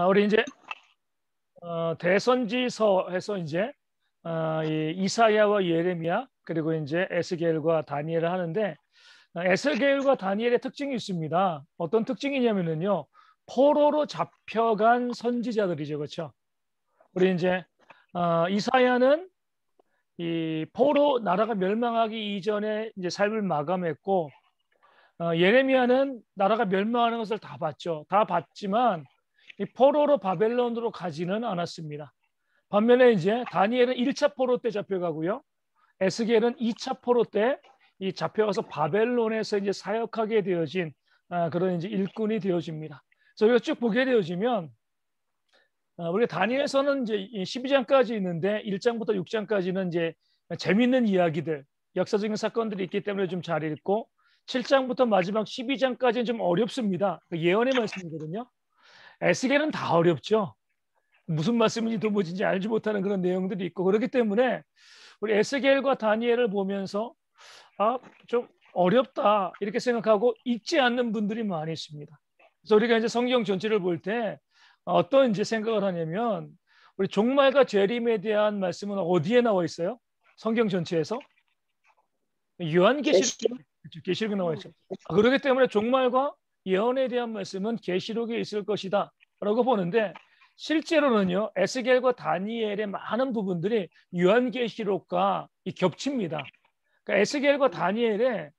우리 이제 대선지서에서 이제 이 이사야와 예레미야 그리고 이제 에스겔과 다니엘을 하는데 에스겔과 다니엘의 특징이 있습니다. 어떤 특징이냐면요, 포로로 잡혀간 선지자들이죠, 그렇죠? 우리 이제 이사야는 이 포로 나라가 멸망하기 이전에 이제 삶을 마감했고, 예레미야는 나라가 멸망하는 것을 다 봤죠. 다 봤지만 이 포로로 바벨론으로 가지는 않았습니다. 반면에 이제 다니엘은 1차 포로 때 잡혀가고요. 에스겔은 2차 포로 때 이 잡혀가서 바벨론에서 이제 사역하게 되어진 그런 이제 일꾼이 되어집니다. 그래서 우리가 쭉 보게 되어지면 우리 다니엘서는 이제 12장까지 있는데 1장부터 6장까지는 이제 재밌는 이야기들, 역사적인 사건들이 있기 때문에 좀 잘 읽고 7장부터 마지막 12장까지는 좀 어렵습니다. 예언의 말씀이거든요. 에스겔은 다 어렵죠. 무슨 말씀인지 도무지 알지 못하는 그런 내용들이 있고 그렇기 때문에 우리 에스겔과 다니엘을 보면서 좀 어렵다 이렇게 생각하고 읽지 않는 분들이 많이 있습니다. 그래서 우리가 이제 성경 전체를 볼 때 어떤 이제 생각을 하냐면 우리 종말과 재림에 대한 말씀은 어디에 나와 있어요? 성경 전체에서 계시록에 나와 있죠. 그렇기 때문에 종말과 예언에 대한 말씀은 계시록에 있을 것이다 라고 보는데 실제로는요, 에스겔과 다니엘의 많은 부분들이 요한계시록과 겹칩니다. 그러니까 에스겔과 다니엘에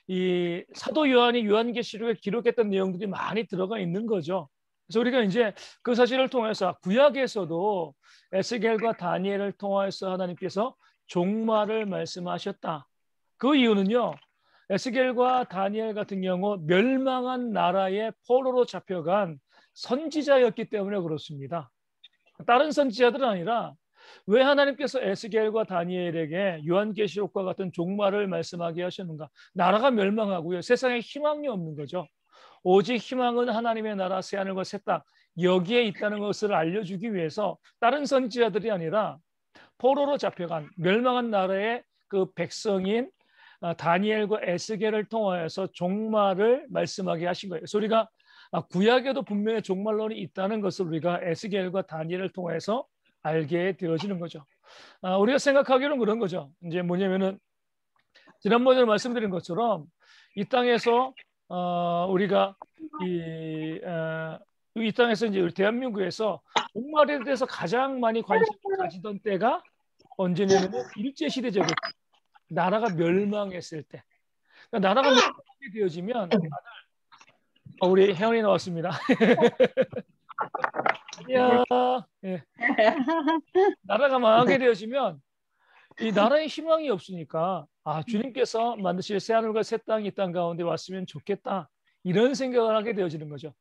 이 사도 요한이 요한계시록에 기록했던 내용들이 많이 들어가 있는 거죠. 그래서 우리가 이제 그 사실을 통해서 구약에서도 에스겔과 다니엘을 통해서 하나님께서 종말을 말씀하셨다. 그 이유는요, 에스겔과 다니엘 같은 경우 멸망한 나라의 포로로 잡혀간 선지자였기 때문에 그렇습니다. 다른 선지자들은 아니라 왜 하나님께서 에스겔과 다니엘에게 요한계시록과 같은 종말을 말씀하게 하셨는가? 나라가 멸망하고요. 세상에 희망이 없는 거죠. 오직 희망은 하나님의 나라 새하늘과 새 땅 여기에 있다는 것을 알려주기 위해서 다른 선지자들이 아니라 포로로 잡혀간 멸망한 나라의 그 백성인 다니엘과 에스겔을 통하여서 종말을 말씀하게 하신 거예요. 그래서 우리가 구약에도 분명히 종말론이 있다는 것을 우리가 에스겔과 다니엘을 통해서 알게 되어지는 거죠. 우리가 생각하기로는 그런 거죠. 이제 뭐냐면은 지난번에 말씀드린 것처럼 이 땅에서 우리가 이 땅에서 이제 우리 대한민국에서 종말에 대해서 가장 많이 관심을 가지던 때가 언제냐면 일제시대죠. 나라가 멸망했을 때. 그러니까 나라가 멸망하게 되어지면 우리 혜원이 나왔습니다. 야, 예. 나라가 망하게 되어지면 이 나라에 희망이 없으니까 주님께서 만드실 새하늘과 새 땅이 이 땅 가운데 왔으면 좋겠다 이런 생각을 하게 되어지는 거죠.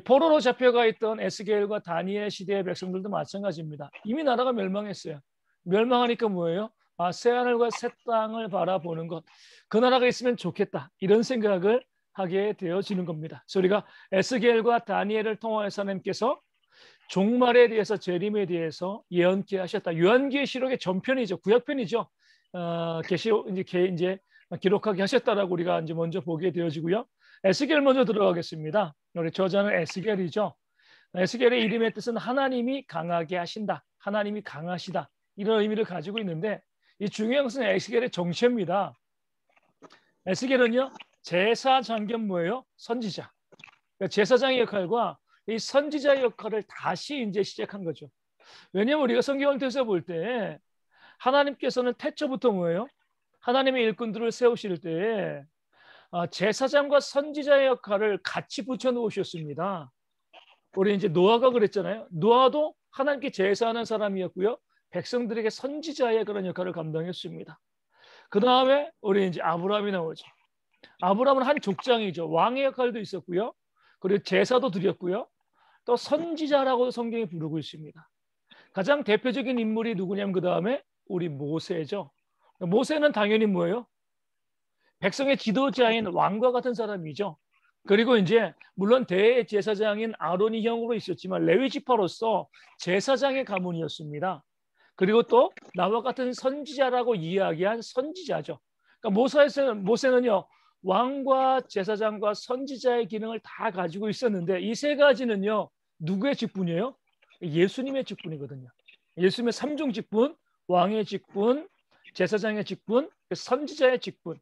포로로 잡혀가 있던 에스겔과 다니엘 시대의 백성들도 마찬가지입니다. 이미 나라가 멸망했어요. 멸망하니까 뭐예요? 새하늘과 새 땅을 바라보는 것, 그 나라가 있으면 좋겠다 이런 생각을 하게 되어지는 겁니다. 그래서 우리가 에스겔과 다니엘을 통해서 하나님께서 종말에 대해서 재림에 대해서 예언케 하셨다. 요한계시록의 전편이죠, 구약편이죠. 계시록 이제 기록하게 하셨다라고 우리가 이제 먼저 보게 되어지고요. 에스겔 먼저 들어가겠습니다. 우리 저자는 에스겔이죠. 에스겔의 이름의 뜻은 하나님이 강하게 하신다. 하나님이 강하시다. 이런 의미를 가지고 있는데 이 중요한 것은 에스겔의 정체입니다. 에스겔은요, 제사장 겸 뭐예요? 선지자. 그러니까 제사장의 역할과 이 선지자의 역할을 다시 이제 시작한 거죠. 왜냐하면 우리가 성경을 통해서 볼 때 하나님께서는 태초부터 뭐예요? 하나님의 일꾼들을 세우실 때 제사장과 선지자의 역할을 같이 붙여놓으셨습니다. 우리 이제 노아가 그랬잖아요. 노아도 하나님께 제사하는 사람이었고요. 백성들에게 선지자의 그런 역할을 감당했습니다. 그 다음에 우리 이제 아브라함이 나오죠. 아브라함은 한 족장이죠. 왕의 역할도 있었고요. 그리고 제사도 드렸고요. 또 선지자라고 성경이 부르고 있습니다. 가장 대표적인 인물이 누구냐면 그 다음에 우리 모세죠. 모세는 당연히 뭐예요? 백성의 지도자인 왕과 같은 사람이죠. 그리고 이제 물론 대제사장인 아론이 형으로 있었지만 레위 지파로서 제사장의 가문이었습니다. 그리고 또 나와 같은 선지자라고 이야기한 선지자죠. 그러니까 모세는요, 왕과 제사장과 선지자의 기능을 다 가지고 있었는데 이 세 가지는요, 누구의 직분이에요? 예수님의 직분이거든요. 예수님의 삼종 직분, 왕의 직분, 제사장의 직분, 선지자의 직분.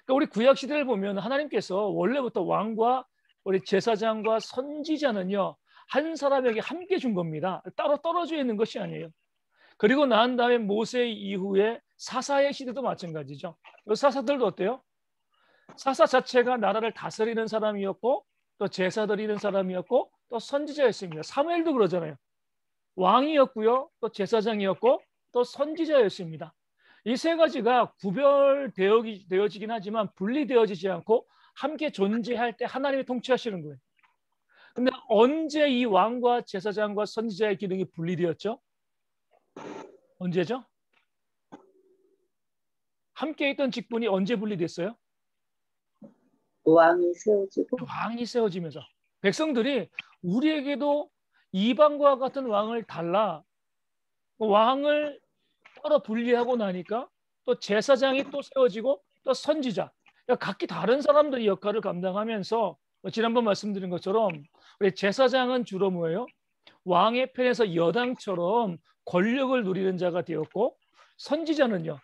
그러니까 우리 구약 시대를 보면 하나님께서 원래부터 왕과 우리 제사장과 선지자는요, 한 사람에게 함께 준 겁니다. 따로 떨어져 있는 것이 아니에요. 그리고 난 다음에 모세 이후에 사사의 시대도 마찬가지죠. 사사들도 어때요? 사사 자체가 나라를 다스리는 사람이었고, 또 제사 드리는 사람이었고, 또 선지자였습니다. 사무엘도 그러잖아요. 왕이었고요, 또 제사장이었고, 또 선지자였습니다. 이 세 가지가 구별되어지긴 하지만 분리되어지지 않고 함께 존재할 때 하나님이 통치하시는 거예요. 근데 언제 이 왕과 제사장과 선지자의 기능이 분리되었죠? 언제죠? 함께 있던 직분이 언제 분리됐어요? 왕이 세워지고. 왕이 세워지면서. 백성들이 우리에게도 이방과 같은 왕을 달라, 왕을 따로 분리하고 나니까 또 제사장이 또 세워지고 또 선지자, 각기 다른 사람들이 역할을 감당하면서 지난번 말씀드린 것처럼 우리 제사장은 주로 뭐예요? 왕의 편에서 여당처럼 권력을 누리는 자가 되었고, 선지자는요,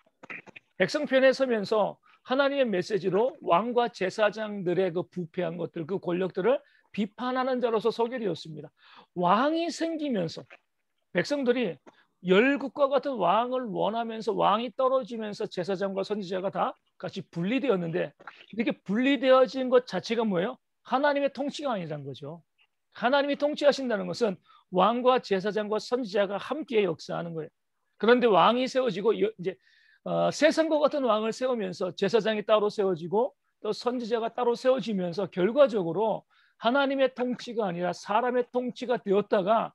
백성 편에 서면서 하나님의 메시지로 왕과 제사장들의 그 부패한 것들, 그 권력들을 비판하는 자로서 서게 되었습니다. 왕이 생기면서 백성들이 열국과 같은 왕을 원하면서 왕이 떨어지면서 제사장과 선지자가 다 같이 분리되었는데, 이렇게 분리되어진 것 자체가 뭐예요? 하나님의 통치가 아니라는 거죠. 하나님이 통치하신다는 것은 왕과 제사장과 선지자가 함께 역사하는 거예요. 그런데 왕이 세워지고 이제 세상과 같은 왕을 세우면서 제사장이 따로 세워지고 또 선지자가 따로 세워지면서 결과적으로 하나님의 통치가 아니라 사람의 통치가 되었다가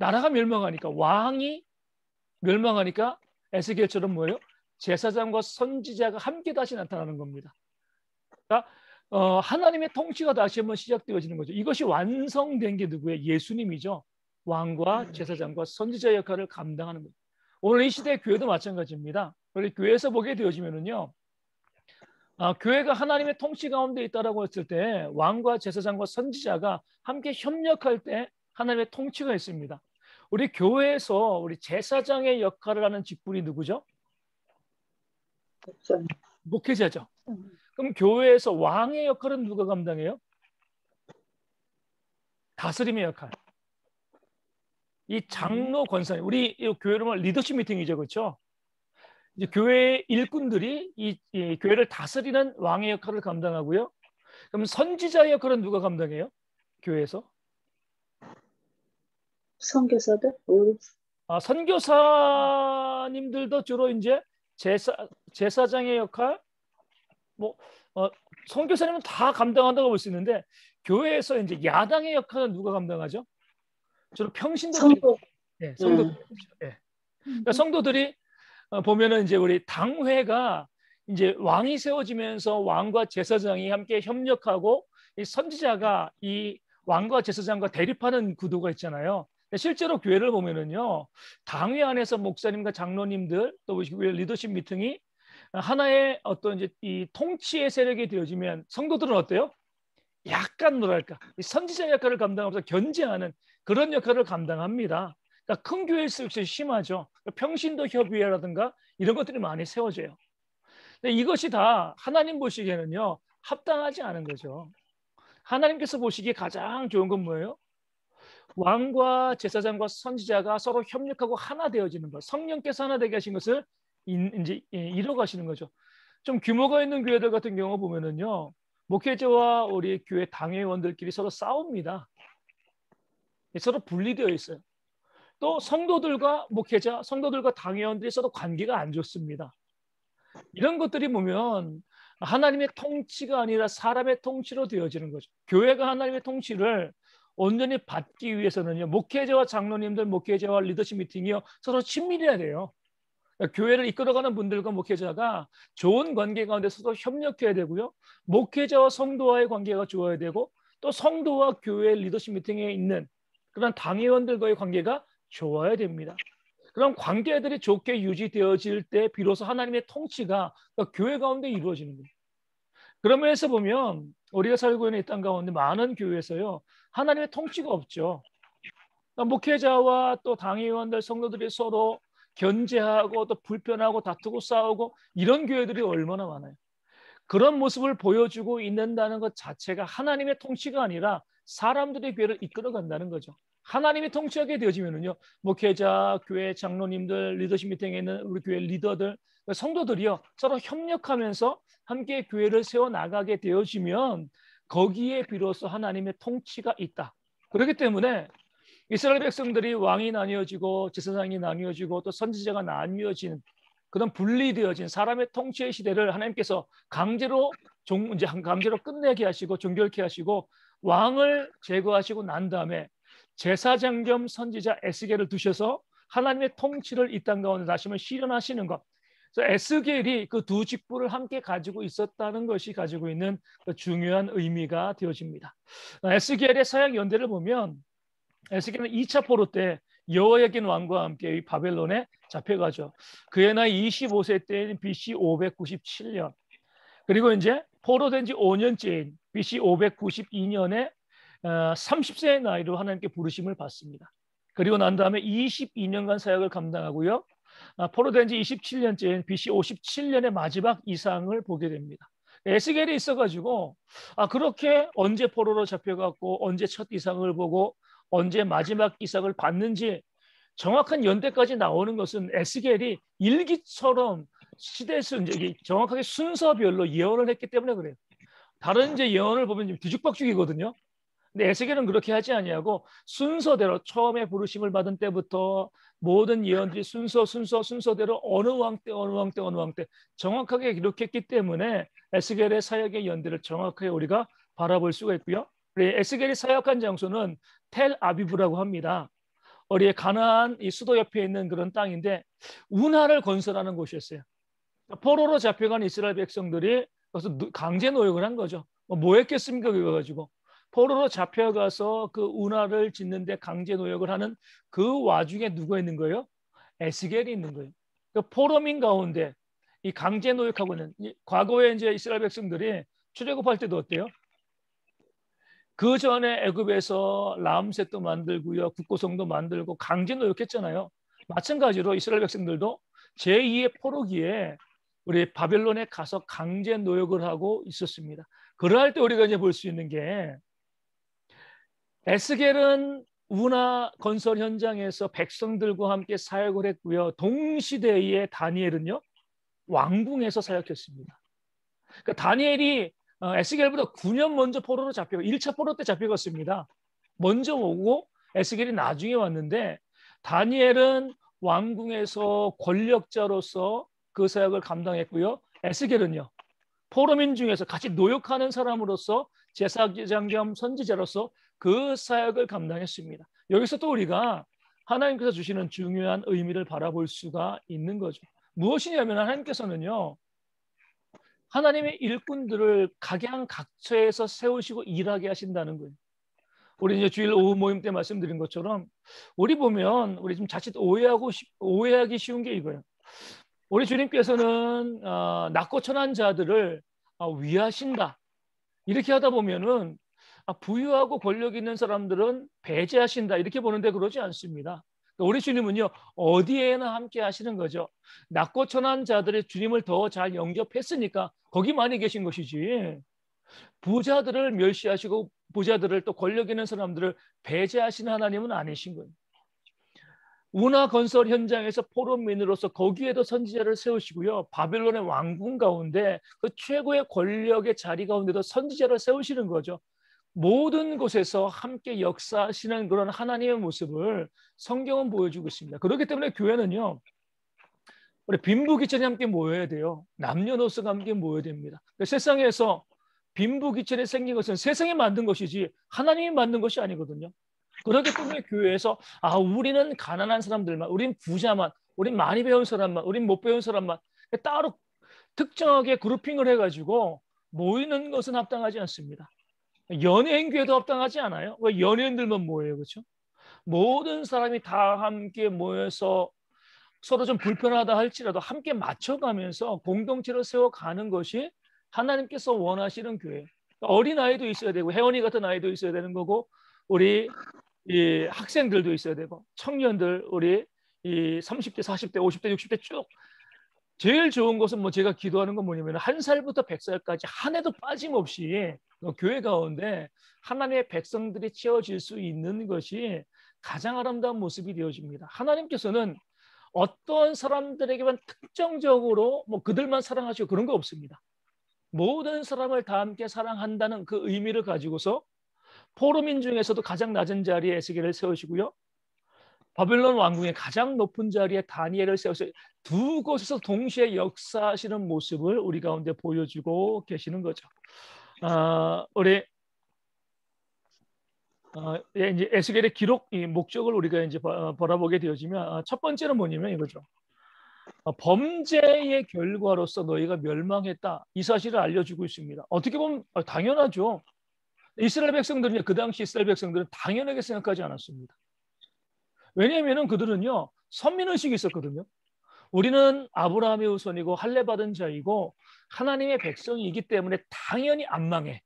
나라가 멸망하니까, 왕이 멸망하니까 에스겔처럼 뭐예요? 제사장과 선지자가 함께 다시 나타나는 겁니다. 그러니까 하나님의 통치가 다시 한번 시작되어지는 거죠. 이것이 완성된 게 누구예요? 예수님이죠. 왕과 제사장과 선지자 역할을 감당하는 거죠. 오늘 이 시대의 교회도 마찬가지입니다. 우리 교회에서 보게 되어지면은요, 교회가 하나님의 통치 가운데 있다라고 했을 때 왕과 제사장과 선지자가 함께 협력할 때 하나님의 통치가 있습니다. 우리 교회에서 우리 제사장의 역할을 하는 직분이 누구죠? 목회자죠. 그럼 교회에서 왕의 역할은 누가 감당해요? 다스림의 역할. 이 장로 권사님, 우리 교회로 말하면 리더십 미팅이죠, 그렇죠? 이제 교회 일꾼들이 이 교회를 다스리는 왕의 역할을 감당하고요. 그럼 선지자의 역할은 누가 감당해요? 교회에서? 선교사들? 선교사님들도 주로 이제 제사장의 역할, 선교사님은 다 감당한다고 볼 수 있는데, 교회에서 이제 야당의 역할은 누가 감당하죠? 주로 평신도들이. 네, 성도들. 네. 그러니까 성도들이 보면은 이제 우리 당회가 이제 왕이 세워지면서 왕과 제사장이 함께 협력하고 이 선지자가 이 왕과 제사장과 대립하는 구도가 있잖아요. 실제로 교회를 보면은요, 당회 안에서 목사님과 장로님들 또 교회 리더십 미팅이 하나의 어떤 이제 이 통치의 세력이 되어지면 성도들은 어때요? 약간 뭐랄까, 선지자 역할을 감당하면서 견제하는 그런 역할을 감당합니다. 그러니까 큰 교회일수록 심하죠. 평신도 협의회라든가 이런 것들이 많이 세워져요. 근데 이것이 다 하나님 보시기에는요, 합당하지 않은 거죠. 하나님께서 보시기에 가장 좋은 건 뭐예요? 왕과 제사장과 선지자가 서로 협력하고 하나 되어지는 것. 성령께서 하나 되게 하신 것을 이제 이뤄가시는 거죠. 좀 규모가 있는 교회들 같은 경우 보면은요, 목회자와 우리 교회 당회원들끼리 서로 싸웁니다. 서로 분리되어 있어요. 또 성도들과 목회자, 성도들과 당회원들이 서로 관계가 안 좋습니다. 이런 것들이 보면 하나님의 통치가 아니라 사람의 통치로 되어지는 거죠. 교회가 하나님의 통치를 온전히 받기 위해서는요, 목회자와 장로님들, 목회자와 리더십 미팅이요, 서로 친밀해야 돼요. 그러니까 교회를 이끌어가는 분들과 목회자가 좋은 관계 가운데 서로 협력해야 되고요, 목회자와 성도와의 관계가 좋아야 되고, 또 성도와 교회 리더십 미팅에 있는 그런 당회원들과의 관계가 좋아야 됩니다. 그럼 관계들이 좋게 유지되어질 때 비로소 하나님의 통치가 교회 가운데 이루어지는 거예요. 그런 면에서 보면 우리가 살고 있는 이 땅 가운데 많은 교회에서요, 하나님의 통치가 없죠. 목회자와 또 당회의원들, 성도들이 서로 견제하고 또 불편하고 다투고 싸우고 이런 교회들이 얼마나 많아요. 그런 모습을 보여주고 있는다는 것 자체가 하나님의 통치가 아니라 사람들의 교회를 이끌어간다는 거죠. 하나님이 통치하게 되어지면은요, 목회자, 교회 장로님들, 리더십 미팅에 있는 우리 교회 리더들, 성도들이요 서로 협력하면서 함께 교회를 세워 나가게 되어지면 거기에 비로소 하나님의 통치가 있다. 그렇기 때문에 이스라엘 백성들이 왕이 나뉘어지고 제사장이 나뉘어지고 또 선지자가 나뉘어진 그런 분리되어진 사람의 통치의 시대를 하나님께서 강제로 끝내게 하시고 종결케 하시고 왕을 제거하시고 난 다음에 제사장 겸 선지자 에스겔을 두셔서 하나님의 통치를 이 땅 가운데 다시 한번 실현하시는 것. 그래서 에스겔이 그 두 직분을 함께 가지고 있었다는 것이 가지고 있는 중요한 의미가 되어집니다. 에스겔의 사역 연대를 보면 에스겔은 2차 포로 때 여호야긴 왕과 함께 바벨론에 잡혀가죠. 그의 나이 25세 때인 BC 597년. 그리고 이제 포로된 지 5년째인 BC 592년에 30세의 나이로 하나님께 부르심을 받습니다. 그리고 난 다음에 22년간 사역을 감당하고요. 포로된 지 27년째인 BC 57년의 마지막 이상을 보게 됩니다. 에스겔이 있어가지고 그렇게 언제 포로로 잡혀갔고 언제 첫 이상을 보고 언제 마지막 이상을 받는지 정확한 연대까지 나오는 것은 에스겔이 일기처럼 시대 정확하게 순서별로 예언을 했기 때문에 그래요. 다른 이제 예언을 보면 뒤죽박죽이거든요. 근데 에스겔은 그렇게 하지 아니하고 순서대로 처음에 부르심을 받은 때부터 모든 예언들이 순서대로 어느 왕 때 정확하게 기록했기 때문에 에스겔의 사역의 연대를 정확하게 우리가 바라볼 수가 있고요. 에스겔이 사역한 장소는 텔 아비브라고 합니다. 우리 가나안 이 수도 옆에 있는 그런 땅인데 운하를 건설하는 곳이었어요. 포로로 잡혀간 이스라엘 백성들이 그래서 강제 노역을 한 거죠. 뭐 했겠습니까? 그거 가지고 포로로 잡혀가서 그 운하를 짓는데 강제 노역을 하는 그 와중에 누가 있는 거예요? 에스겔이 있는 거예요. 그 포로민 가운데 이 강제 노역하고는 과거에 이제 이스라엘 백성들이 출애굽할 때도 어때요? 그 전에 애굽에서 라암셋도 만들고요, 국고성도 만들고 강제 노역했잖아요. 마찬가지로 이스라엘 백성들도 제2의 포로기에 우리 바벨론에 가서 강제 노역을 하고 있었습니다. 그럴 때 우리가 이제 볼 수 있는 게 에스겔은 운하 건설 현장에서 백성들과 함께 사역을 했고요. 동시대의 다니엘은요, 왕궁에서 사역했습니다. 그러니까 다니엘이 에스겔보다 9년 먼저 포로로 잡혀 1차 포로 때 잡혀갔습니다. 먼저 오고 에스겔이 나중에 왔는데 다니엘은 왕궁에서 권력자로서 그 사역을 감당했고요. 에스겔은요, 포로민 중에서 같이 노역하는 사람으로서 제사장 겸 선지자로서 그 사역을 감당했습니다. 여기서 또 우리가 하나님께서 주시는 중요한 의미를 바라볼 수가 있는 거죠. 무엇이냐면 하나님께서는요, 하나님의 일꾼들을 각양각처에서 세우시고 일하게 하신다는 거예요. 우리 이제 주일 오후 모임 때 말씀드린 것처럼 우리 보면 우리 좀 자칫 오해하기 쉬운 게 이거예요. 우리 주님께서는 낮고 천한 자들을 위하신다. 이렇게 하다 보면은 부유하고 권력 있는 사람들은 배제하신다. 이렇게 보는데 그러지 않습니다. 우리 주님은요, 어디에나 함께 하시는 거죠. 낮고 천한 자들이 주님을 더 잘 영접했으니까 거기 많이 계신 것이지. 부자들을 멸시하시고 부자들을 또 권력 있는 사람들을 배제하시는 하나님은 아니신 거예요. 운하 건설 현장에서 포로민으로서 거기에도 선지자를 세우시고요. 바벨론의 왕궁 가운데 그 최고의 권력의 자리 가운데도 선지자를 세우시는 거죠. 모든 곳에서 함께 역사하시는 그런 하나님의 모습을 성경은 보여주고 있습니다. 그렇기 때문에 교회는요, 우리 빈부귀천이 함께 모여야 돼요. 남녀노소가 함께 모여야 됩니다. 세상에서 빈부귀천이 생긴 것은 세상이 만든 것이지 하나님이 만든 것이 아니거든요. 그렇기 때문에 교회에서 우리는 가난한 사람들만, 우린 부자만, 우린 많이 배운 사람만, 우린 못 배운 사람만 따로 특정하게 그룹핑을 해가지고 모이는 것은 합당하지 않습니다. 연예인 교회도 합당하지 않아요. 왜 연예인들만 모여요, 그렇죠? 모든 사람이 다 함께 모여서 서로 좀 불편하다 할지라도 함께 맞춰가면서 공동체를 세워가는 것이 하나님께서 원하시는 교회. 어린 아이도 있어야 되고 혜원이 같은 아이도 있어야 되는 거고 우리 이 학생들도 있어야 되고 청년들 우리 이 30대, 40대, 50대, 60대 쭉 제일 좋은 것은 뭐 제가 기도하는 건 뭐냐면 한 살부터 100살까지 한 해도 빠짐없이 교회 가운데 하나님의 백성들이 채워질 수 있는 것이 가장 아름다운 모습이 되어집니다. 하나님께서는 어떤 사람들에게만 특정적으로 뭐 그들만 사랑하시고 그런 거 없습니다. 모든 사람을 다 함께 사랑한다는 그 의미를 가지고서 포로민 중에서도 가장 낮은 자리에 에스겔을 세우시고요. 바벨론 왕궁의 가장 높은 자리에 다니엘을 세워서 두 곳에서 동시에 역사하시는 모습을 우리 가운데 보여주고 계시는 거죠. 우리 이제 에스겔의 기록 이 목적을 우리가 이제 바라보게 되어지면 첫 번째는 뭐냐면 이거죠. 범죄의 결과로서 너희가 멸망했다. 이 사실을 알려주고 있습니다. 어떻게 보면 당연하죠. 이스라엘 백성들은 그 당시 이스라엘 백성들은 당연하게 생각하지 않았습니다. 왜냐하면 그들은요 선민의식이 있었거든요. 우리는 아브라함의 후손이고 할례 받은 자이고 하나님의 백성이기 때문에 당연히 안 망해.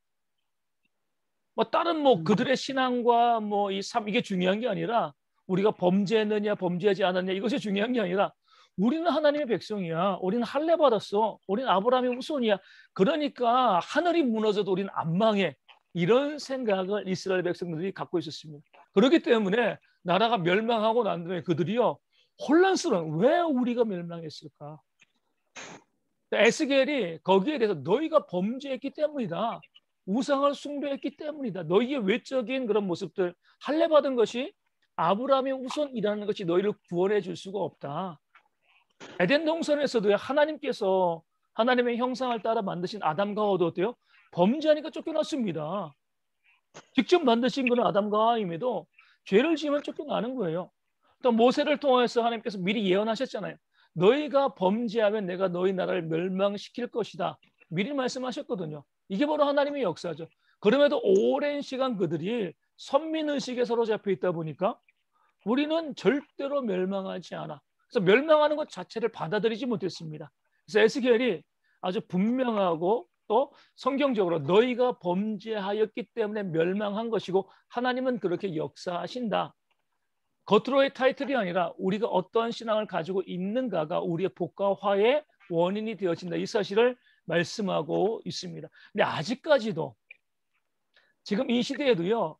뭐 다른 뭐 그들의 신앙과 뭐 이 삶 이게 중요한 게 아니라 우리가 범죄했느냐 범죄하지 않았냐 이것이 중요한 게 아니라 우리는 하나님의 백성이야. 우리는 할례 받았어. 우리는 아브라함의 후손이야. 그러니까 하늘이 무너져도 우리는 안 망해. 이런 생각을 이스라엘 백성들이 갖고 있었습니다. 그렇기 때문에 나라가 멸망하고 난 다음에 그들이요 혼란스러운 왜 우리가 멸망했을까? 에스겔이 거기에 대해서 너희가 범죄했기 때문이다. 우상을 숭배했기 때문이다. 너희의 외적인 그런 모습들 할례 받은 것이 아브라함의 후손이라는 것이 너희를 구원해 줄 수가 없다. 에덴 동산에서도 하나님께서 하나님의 형상을 따라 만드신 아담과 하와도 어때요? 범죄하니까 쫓겨났습니다. 직접 만드신 거는 아담과 하와임에도 죄를 지으면 쫓겨나는 거예요. 또 모세를 통해서 하나님께서 미리 예언하셨잖아요. 너희가 범죄하면 내가 너희 나라를 멸망시킬 것이다. 미리 말씀하셨거든요. 이게 바로 하나님의 역사죠. 그럼에도 오랜 시간 그들이 선민의식에 사로잡혀 있다 보니까 우리는 절대로 멸망하지 않아. 그래서 멸망하는 것 자체를 받아들이지 못했습니다. 그래서 에스겔이 아주 분명하고 또 성경적으로 너희가 범죄하였기 때문에 멸망한 것이고 하나님은 그렇게 역사하신다. 겉으로의 타이틀이 아니라 우리가 어떠한 신앙을 가지고 있는가가 우리의 복과 화의 원인이 되어진다. 이 사실을 말씀하고 있습니다. 근데 아직까지도 지금 이 시대에도요.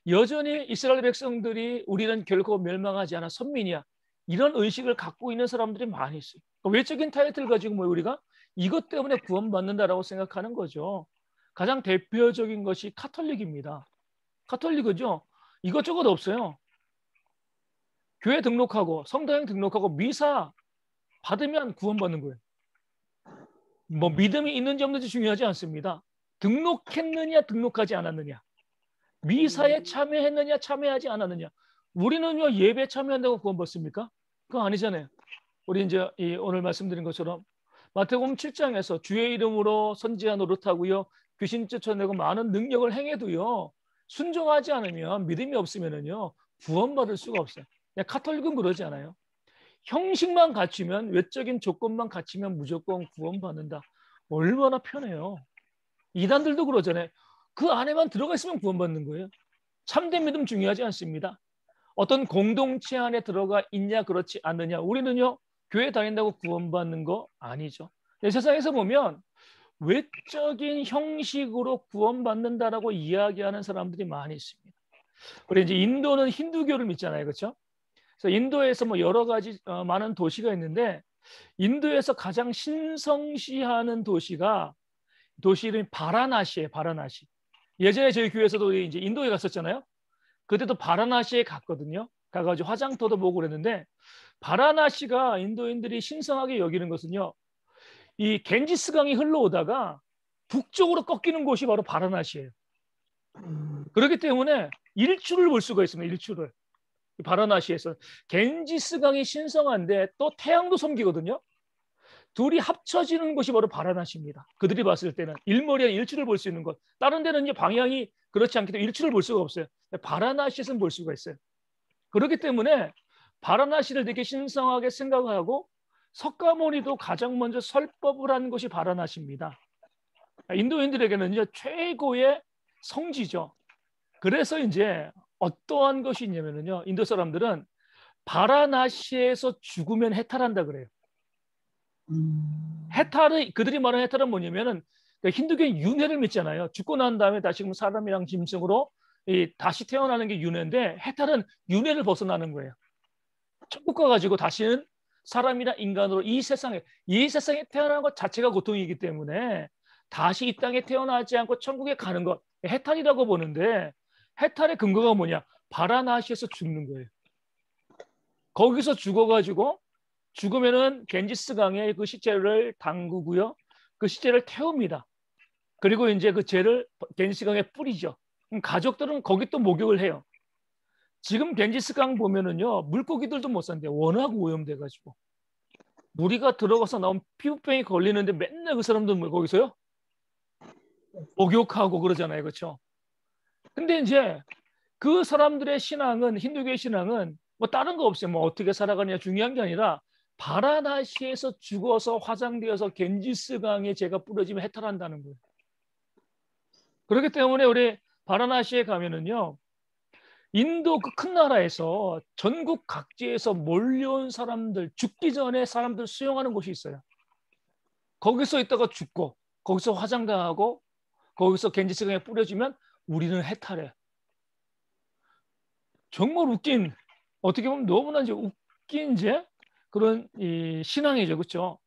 여전히 이스라엘 백성들이 우리는 결코 멸망하지 않아 선민이야. 이런 의식을 갖고 있는 사람들이 많이 있어요. 외적인 타이틀 가지고 뭐 우리가 이것 때문에 구원받는다라고 생각하는 거죠. 가장 대표적인 것이 카톨릭입니다. 카톨릭은요. 이것저것 없어요. 교회 등록하고 성당에 등록하고 미사 받으면 구원받는 거예요. 뭐 믿음이 있는지 없는지 중요하지 않습니다. 등록했느냐 등록하지 않았느냐. 미사에 참여했느냐 참여하지 않았느냐. 우리는요 예배 참여한다고 구원받습니까? 그거 아니잖아요. 우리 이제 오늘 말씀드린 것처럼 마태복음 7장에서 주의 이름으로 선지자 노릇하고요. 귀신 쫓아내고 많은 능력을 행해도요. 순종하지 않으면 믿음이 없으면은요. 구원받을 수가 없어요. 카톨릭은 그러지 않아요. 형식만 갖추면 외적인 조건만 갖추면 무조건 구원받는다. 얼마나 편해요. 이단들도 그러잖아요. 그 안에만 들어가 있으면 구원받는 거예요. 참된 믿음 중요하지 않습니다. 어떤 공동체 안에 들어가 있냐 그렇지 않느냐. 우리는요. 교회 다닌다고 구원받는 거 아니죠. 세상에서 보면 외적인 형식으로 구원받는다라고 이야기하는 사람들이 많이 있습니다. 우리 이제 인도는 힌두교를 믿잖아요. 그렇죠? 그래서 인도에서 뭐 여러 가지 많은 도시가 있는데 인도에서 가장 신성시하는 도시가 도시 이름이 바라나시예요. 바라나시. 예전에 저희 교회에서도 이제 인도에 갔었잖아요. 그때도 바라나시에 갔거든요. 가가지고 화장터도 보고 그랬는데 바라나시가 인도인들이 신성하게 여기는 것은요. 이 겐지스강이 흘러오다가 북쪽으로 꺾이는 곳이 바로 바라나시예요. 그렇기 때문에 일출을 볼 수가 있습니다. 일출을. 바라나시에서 겐지스강이 신성한데 또 태양도 섬기거든요. 둘이 합쳐지는 곳이 바로 바라나시입니다. 그들이 봤을 때는 일머리에 일출을 볼 수 있는 곳. 다른 데는 이제 방향이 그렇지 않기 때문에 일출을 볼 수가 없어요. 바라나시에서는 볼 수가 있어요. 그렇기 때문에 바라나시를 되게 신성하게 생각하고 석가모니도 가장 먼저 설법을 한 곳이 바라나시입니다. 인도인들에게는 이제 최고의 성지죠. 그래서 이제 어떠한 것이 있냐면요. 인도 사람들은 바라나시에서 죽으면 해탈한다 그래요. 해탈의 그들이 말하는 해탈은 뭐냐면은 힌두교의 윤회를 믿잖아요. 죽고 난 다음에 다시 사람이랑 짐승으로 다시 태어나는 게 윤회인데 해탈은 윤회를 벗어나는 거예요. 천국 가가지고 다시는 사람이나 인간으로 이 세상에 태어나는 것 자체가 고통이기 때문에 다시 이 땅에 태어나지 않고 천국에 가는 것 해탈이라고 보는데 해탈의 근거가 뭐냐? 바라나시에서 죽는 거예요. 거기서 죽어가지고 죽으면은 겐지스 강에 그 시체를 담그고요. 그 시체를 태웁니다. 그리고 이제 그 죄를 겐지스 강에 뿌리죠. 그럼 가족들은 거기 또 목욕을 해요. 지금 겐지스 강 보면은요, 물고기들도 못 산대요. 워낙 오염돼가지고. 우리가 들어가서 나온 피부병이 걸리는데 맨날 그 사람들 뭐 거기서요? 목욕하고 그러잖아요. 그렇죠? 근데 이제 그 사람들의 신앙은, 힌두교의 신앙은 뭐 다른 거 없어요. 뭐 어떻게 살아가느냐 중요한 게 아니라 바라나시에서 죽어서 화장되어서 겐지스 강에 죄가 뿌려지면 해탈한다는 거예요. 그렇기 때문에 우리 바라나시에 가면은요, 인도 그 큰 나라에서 전국 각지에서 몰려온 사람들, 죽기 전에 사람들 수용하는 곳이 있어요. 거기서 있다가 죽고, 거기서 화장당하고, 거기서 겐지스강에 뿌려지면 우리는 해탈해. 정말 웃긴, 어떻게 보면 너무나 이제 웃긴 이제 그런 이 신앙이죠. 그렇죠?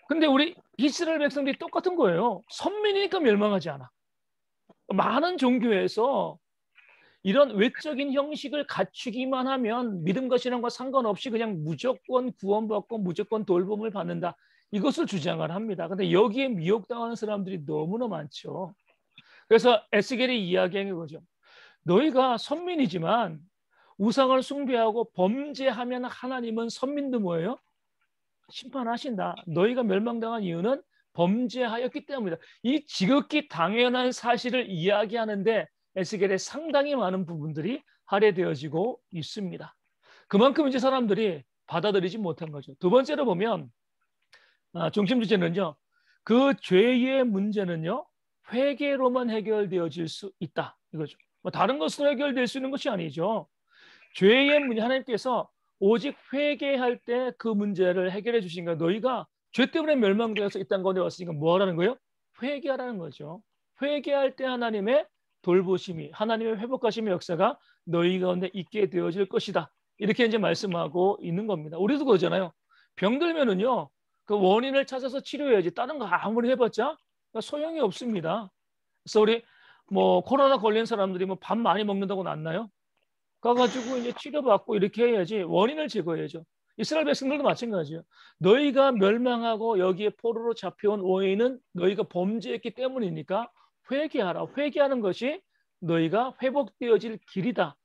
근데 우리 이스라엘 백성들이 똑같은 거예요. 선민이니까 멸망하지 않아. 많은 종교에서 이런 외적인 형식을 갖추기만 하면 믿음과 신앙과 상관없이 그냥 무조건 구원받고 무조건 돌봄을 받는다. 이것을 주장을 합니다. 근데 여기에 미혹당하는 사람들이 너무나 많죠. 그래서 에스겔이 이야기한 거죠. 너희가 선민이지만 우상을 숭배하고 범죄하면 하나님은 선민도 뭐예요? 심판하신다. 너희가 멸망당한 이유는 범죄하였기 때문이다. 이 지극히 당연한 사실을 이야기하는데 에스겔의 상당히 많은 부분들이 할애되어지고 있습니다. 그만큼 이제 사람들이 받아들이지 못한 거죠. 두 번째로 보면 중심 주제는요. 그 죄의 문제는요. 회개로만 해결되어질 수 있다. 이거죠. 뭐 다른 것으로 해결될 수 있는 것이 아니죠. 죄의 문제 하나님께서 오직 회개할 때 그 문제를 해결해 주신 거예요. 너희가 죄 때문에 멸망되어서 이 땅 가운데 왔으니까 뭐 하라는 거예요? 회개하라는 거죠. 회개할 때 하나님의 돌보심이 하나님의 회복하심의 역사가 너희 가운데 있게 되어질 것이다. 이렇게 이제 말씀하고 있는 겁니다. 우리도 그러잖아요. 병들면은요. 그 원인을 찾아서 치료해야지. 다른 거 아무리 해봤자 소용이 없습니다. 그래서 우리 뭐 코로나 걸린 사람들이 뭐 밥 많이 먹는다고 낫나요? 가가지고 이제 치료받고 이렇게 해야지 원인을 제거해야죠. 이스라엘 백성들도 마찬가지예요. 너희가 멸망하고 여기에 포로로 잡혀온 원인은 너희가 범죄했기 때문이니까 회개하라. 회개하는 것이 너희가 회복되어질 길이다.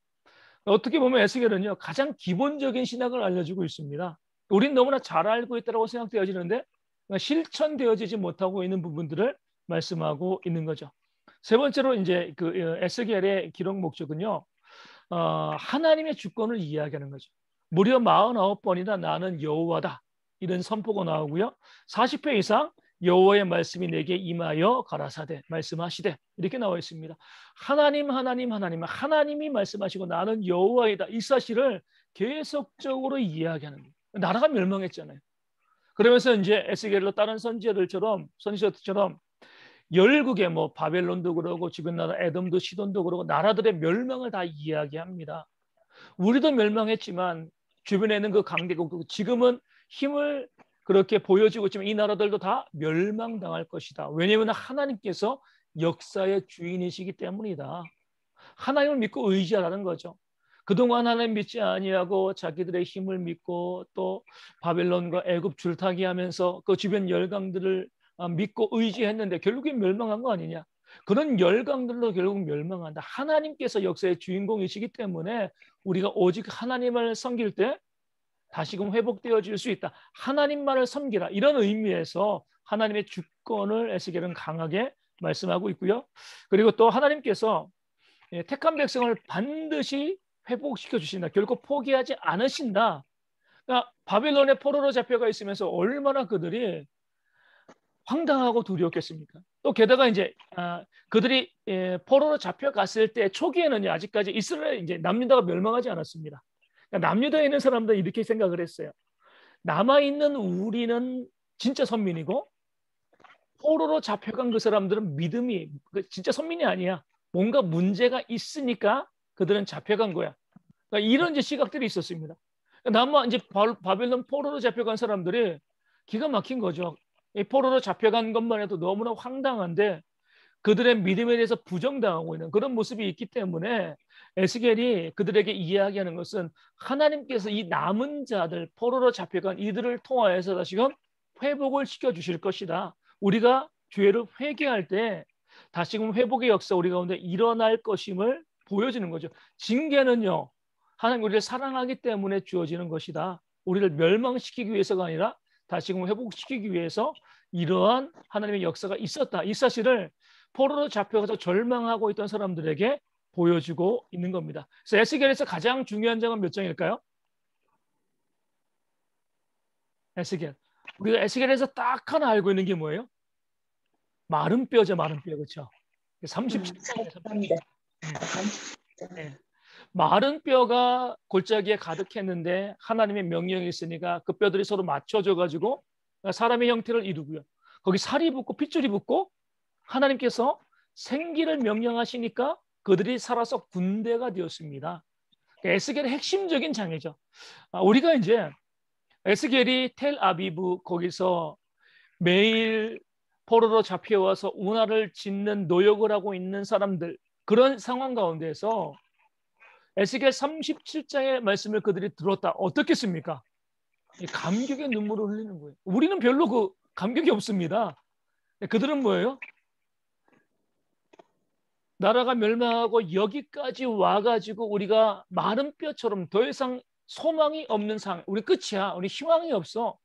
어떻게 보면 에스겔은요 가장 기본적인 신학을 알려주고 있습니다. 우린 너무나 잘 알고 있다고 생각되어지는데 실천되어지지 못하고 있는 부분들을 말씀하고 있는 거죠. 세 번째로 이제 그 에스겔의 기록 목적은요. 하나님의 주권을 이야기하는 거죠. 무려 49번이나 나는 여호와다. 이런 선포가 나오고요. 40회 이상 여호와의 말씀이 내게 임하여 가라사대 말씀하시되 이렇게 나와 있습니다. 하나님이 말씀하시고 나는 여호와이다. 이 사실을 계속적으로 이야기하는 거예요. 나라가 멸망했잖아요. 그러면서 이제 에스겔로 다른 선지자들처럼 열국의 뭐 바벨론도 그러고 주변 나라 에돔도 시돈도 그러고 나라들의 멸망을 다 이야기합니다. 우리도 멸망했지만 주변에 있는 그 강대국 지금은 힘을 그렇게 보여주고 있지만 이 나라들도 다 멸망당할 것이다. 왜냐하면 하나님께서 역사의 주인이시기 때문이다. 하나님을 믿고 의지하라는 거죠. 그동안 하나님 믿지 아니하고 자기들의 힘을 믿고 또 바벨론과 애굽 줄타기 하면서 그 주변 열강들을 믿고 의지했는데 결국엔 멸망한 거 아니냐. 그런 열강들로 결국 멸망한다. 하나님께서 역사의 주인공이시기 때문에 우리가 오직 하나님을 섬길 때 다시금 회복되어질 수 있다. 하나님만을 섬기라. 이런 의미에서 하나님의 주권을 에스겔은 강하게 말씀하고 있고요. 그리고 또 하나님께서 택한 백성을 반드시 회복시켜 주신다. 결코 포기하지 않으신다. 그러니까 바빌론의 포로로 잡혀가 있으면서 얼마나 그들이 황당하고 두려웠겠습니까? 또 게다가 이제 그들이 포로로 잡혀갔을 때 초기에는 아직까지 이스라엘 이제 남유다가 멸망하지 않았습니다. 그러니까 남유다에 있는 사람들은 이렇게 생각을 했어요. 남아 있는 우리는 진짜 선민이고 포로로 잡혀간 그 사람들은 믿음이 진짜 선민이 아니야. 뭔가 문제가 있으니까 그들은 잡혀간 거야. 그러니까 이런 이제 시각들이 있었습니다. 남아 이제 바벨론 포로로 잡혀간 사람들이 기가 막힌 거죠. 이 포로로 잡혀간 것만 해도 너무나 황당한데 그들의 믿음에 대해서 부정당하고 있는 그런 모습이 있기 때문에 에스겔이 그들에게 이야기하는 것은 하나님께서 이 남은 자들 포로로 잡혀간 이들을 통하여서 다시금 회복을 시켜주실 것이다. 우리가 죄를 회개할 때 다시금 회복의 역사 우리 가운데 일어날 것임을 보여주는 거죠. 징계는요. 하나님 우리를 사랑하기 때문에 주어지는 것이다. 우리를 멸망시키기 위해서가 아니라 다시금 회복시키기 위해서 이러한 하나님의 역사가 있었다. 이 사실을 포로로 잡혀가서 절망하고 있던 사람들에게 보여주고 있는 겁니다. 그래서 에스겔에서 가장 중요한 장은 몇 장일까요? 에스겔. 우리가 에스겔에서 딱 하나 알고 있는 게 뭐예요? 마른 뼈죠, 마른 뼈. 그렇죠? 37장이에요. 네. 마른 뼈가 골짜기에 가득했는데 하나님의 명령이 있으니까 그 뼈들이 서로 맞춰져 가지고 사람의 형태를 이루고요. 거기 살이 붙고 핏줄이 붙고 하나님께서 생기를 명령하시니까 그들이 살아서 군대가 되었습니다. 에스겔의 핵심적인 장이죠. 우리가 이제 에스겔이 텔아비브 거기서 매일 포로로 잡혀와서 운하를 짓는 노역을 하고 있는 사람들 그런 상황 가운데서 에스겔 37장의 말씀을 그들이 들었다. 어떻겠습니까? 감격의 눈물을 흘리는 거예요. 우리는 별로 그 감격이 없습니다. 그들은 뭐예요? 나라가 멸망하고 여기까지 와가지고 우리가 마른 뼈처럼 더 이상 소망이 없는 상황, 우리 끝이야. 우리 희망이 없어.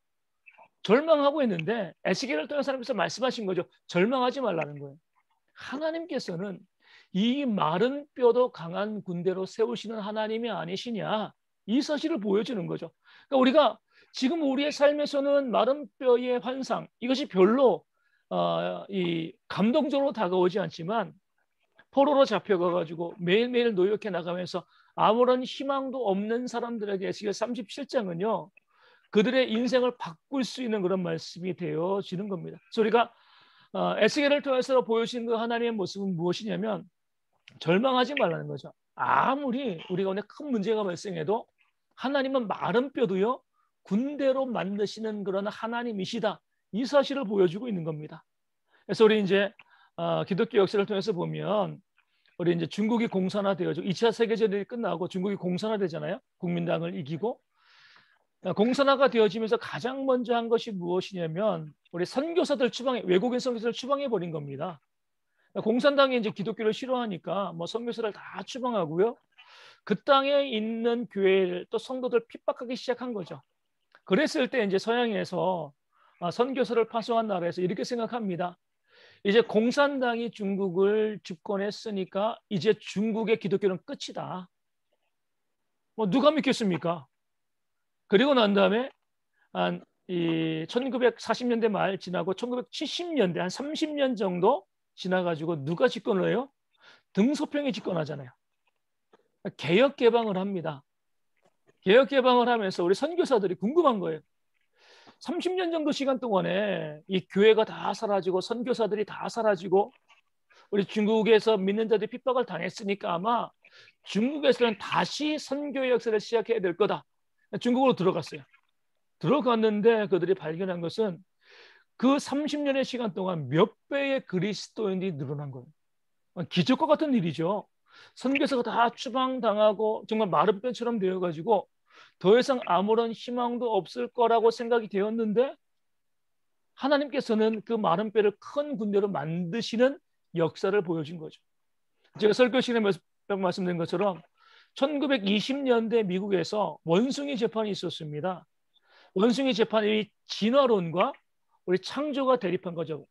절망하고 있는데 에스겔을 통해서 하나님께서 말씀하신 거죠. 절망하지 말라는 거예요. 하나님께서는 이 마른 뼈도 강한 군대로 세우시는 하나님이 아니시냐. 이 사실을 보여주는 거죠. 그러니까 우리가 지금 우리의 삶에서는 마른 뼈의 환상, 이것이 별로 이 감동적으로 다가오지 않지만 포로로 잡혀가가지고 매일매일 노력해 나가면서 아무런 희망도 없는 사람들에게 에스겔 37장은요. 그들의 인생을 바꿀 수 있는 그런 말씀이 되어지는 겁니다. 그래서 우리가 에스겔을 통해서 보여주신 그 하나님의 모습은 무엇이냐면 절망하지 말라는 거죠. 아무리 우리 가운데 큰 문제가 발생해도 하나님은 마른 뼈도요. 군대로 만드시는 그런 하나님이시다. 이 사실을 보여주고 있는 겁니다. 그래서 우리 이제 기독교 역사를 통해서 보면 우리 이제 중국이 공산화되어지고 2차 세계대전이 끝나고 중국이 공산화되잖아요. 국민당을 이기고 공산화가 되어지면서 가장 먼저 한 것이 무엇이냐면 우리 선교사들 추방해 외국인 선교사를 추방해 버린 겁니다. 공산당이 이제 기독교를 싫어하니까 뭐 선교사를 다 추방하고요. 그 땅에 있는 교회를 또 성도들 핍박하기 시작한 거죠. 그랬을 때 이제 서양에서 선교사를 파송한 나라에서 이렇게 생각합니다. 이제 공산당이 중국을 집권했으니까 이제 중국의 기독교는 끝이다. 뭐 누가 믿겠습니까? 그리고 난 다음에 한 1940년대 말 지나고 1970년대 한 30년 정도 지나가지고 누가 집권을 해요? 등소평이 집권하잖아요. 개혁 개방을 합니다. 개혁 개방을 하면서 우리 선교사들이 궁금한 거예요. 30년 정도 시간 동안에 이 교회가 다 사라지고 선교사들이 다 사라지고 우리 중국에서 믿는 자들이 핍박을 당했으니까 아마 중국에서는 다시 선교 역사를 시작해야 될 거다. 중국으로 들어갔어요. 들어갔는데 그들이 발견한 것은 그 30년의 시간 동안 몇 배의 그리스도인들이 늘어난 거예요. 기적과 같은 일이죠. 선교사가 다 추방당하고 정말 마른 뼈처럼 되어가지고 더 이상 아무런 희망도 없을 거라고 생각이 되었는데 하나님께서는 그 마른 뼈를 큰 군대로 만드시는 역사를 보여준 거죠. 제가 설교 시간에 말씀드린 것처럼 1920년대 미국에서 원숭이 재판이 있었습니다. 원숭이 재판이 진화론과 우리 창조가 대립한 거죠.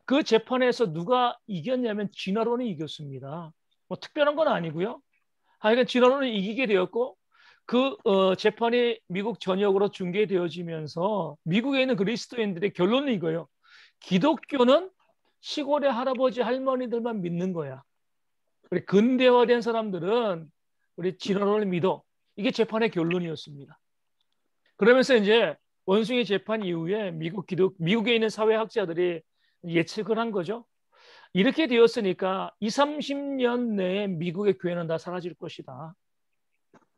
그 재판에서 누가 이겼냐면 진화론이 이겼습니다. 뭐 특별한 건 아니고요. 하여간 진화론이 이기게 되었고 그 재판이 미국 전역으로 중계되어지면서 미국에 있는 그리스도인들의 결론은 이거예요. 기독교는 시골의 할아버지 할머니들만 믿는 거야. 우리 근대화된 사람들은 우리 진화론을 믿어. 이게 재판의 결론이었습니다. 그러면서 이제 원숭이 재판 이후에 미국에 있는 사회학자들이 예측을 한 거죠. 이렇게 되었으니까 20, 30년 내에 미국의 교회는 다 사라질 것이다.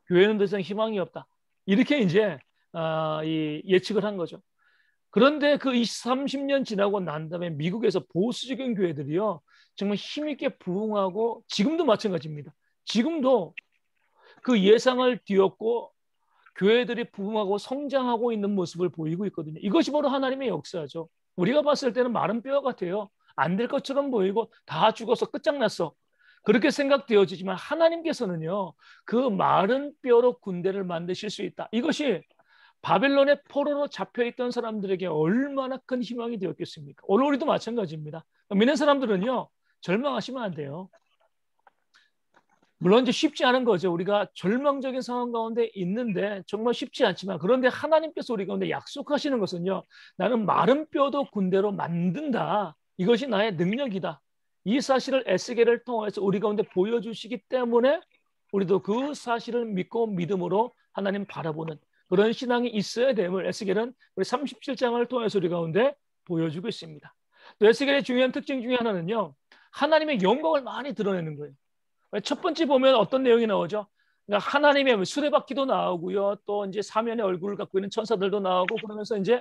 교회는 더 이상 희망이 없다. 이렇게 이제 예측을 한 거죠. 그런데 그 20, 30년 지나고 난 다음에 미국에서 보수적인 교회들이요, 정말 힘있게 부흥하고, 지금도 마찬가지입니다. 지금도 그 예상을 뒤엎고 교회들이 부흥하고 성장하고 있는 모습을 보이고 있거든요. 이것이 바로 하나님의 역사죠. 우리가 봤을 때는 마른 뼈 같아요. 안 될 것처럼 보이고 다 죽어서 끝장났어. 그렇게 생각되어지지만 하나님께서는요, 그 마른 뼈로 군대를 만드실 수 있다. 이것이 바벨론의 포로로 잡혀있던 사람들에게 얼마나 큰 희망이 되었겠습니까? 오늘 우리도 마찬가지입니다. 믿는 사람들은요, 절망하시면 안 돼요. 물론 이제 쉽지 않은 거죠. 우리가 절망적인 상황 가운데 있는데 정말 쉽지 않지만, 그런데 하나님께서 우리 가운데 약속하시는 것은요, 나는 마른 뼈도 군대로 만든다. 이것이 나의 능력이다. 이 사실을 에스겔을 통해서 우리 가운데 보여주시기 때문에 우리도 그 사실을 믿고 믿음으로 하나님 바라보는 그런 신앙이 있어야 됨을 에스겔은 우리 37장을 통해서 우리 가운데 보여주고 있습니다. 또 에스겔의 중요한 특징 중에 하나는요, 하나님의 영광을 많이 드러내는 거예요. 첫 번째 보면 어떤 내용이 나오죠? 그러니까 하나님의 수레바퀴도 나오고요, 또 이제 사면의 얼굴을 갖고 있는 천사들도 나오고, 그러면서 이제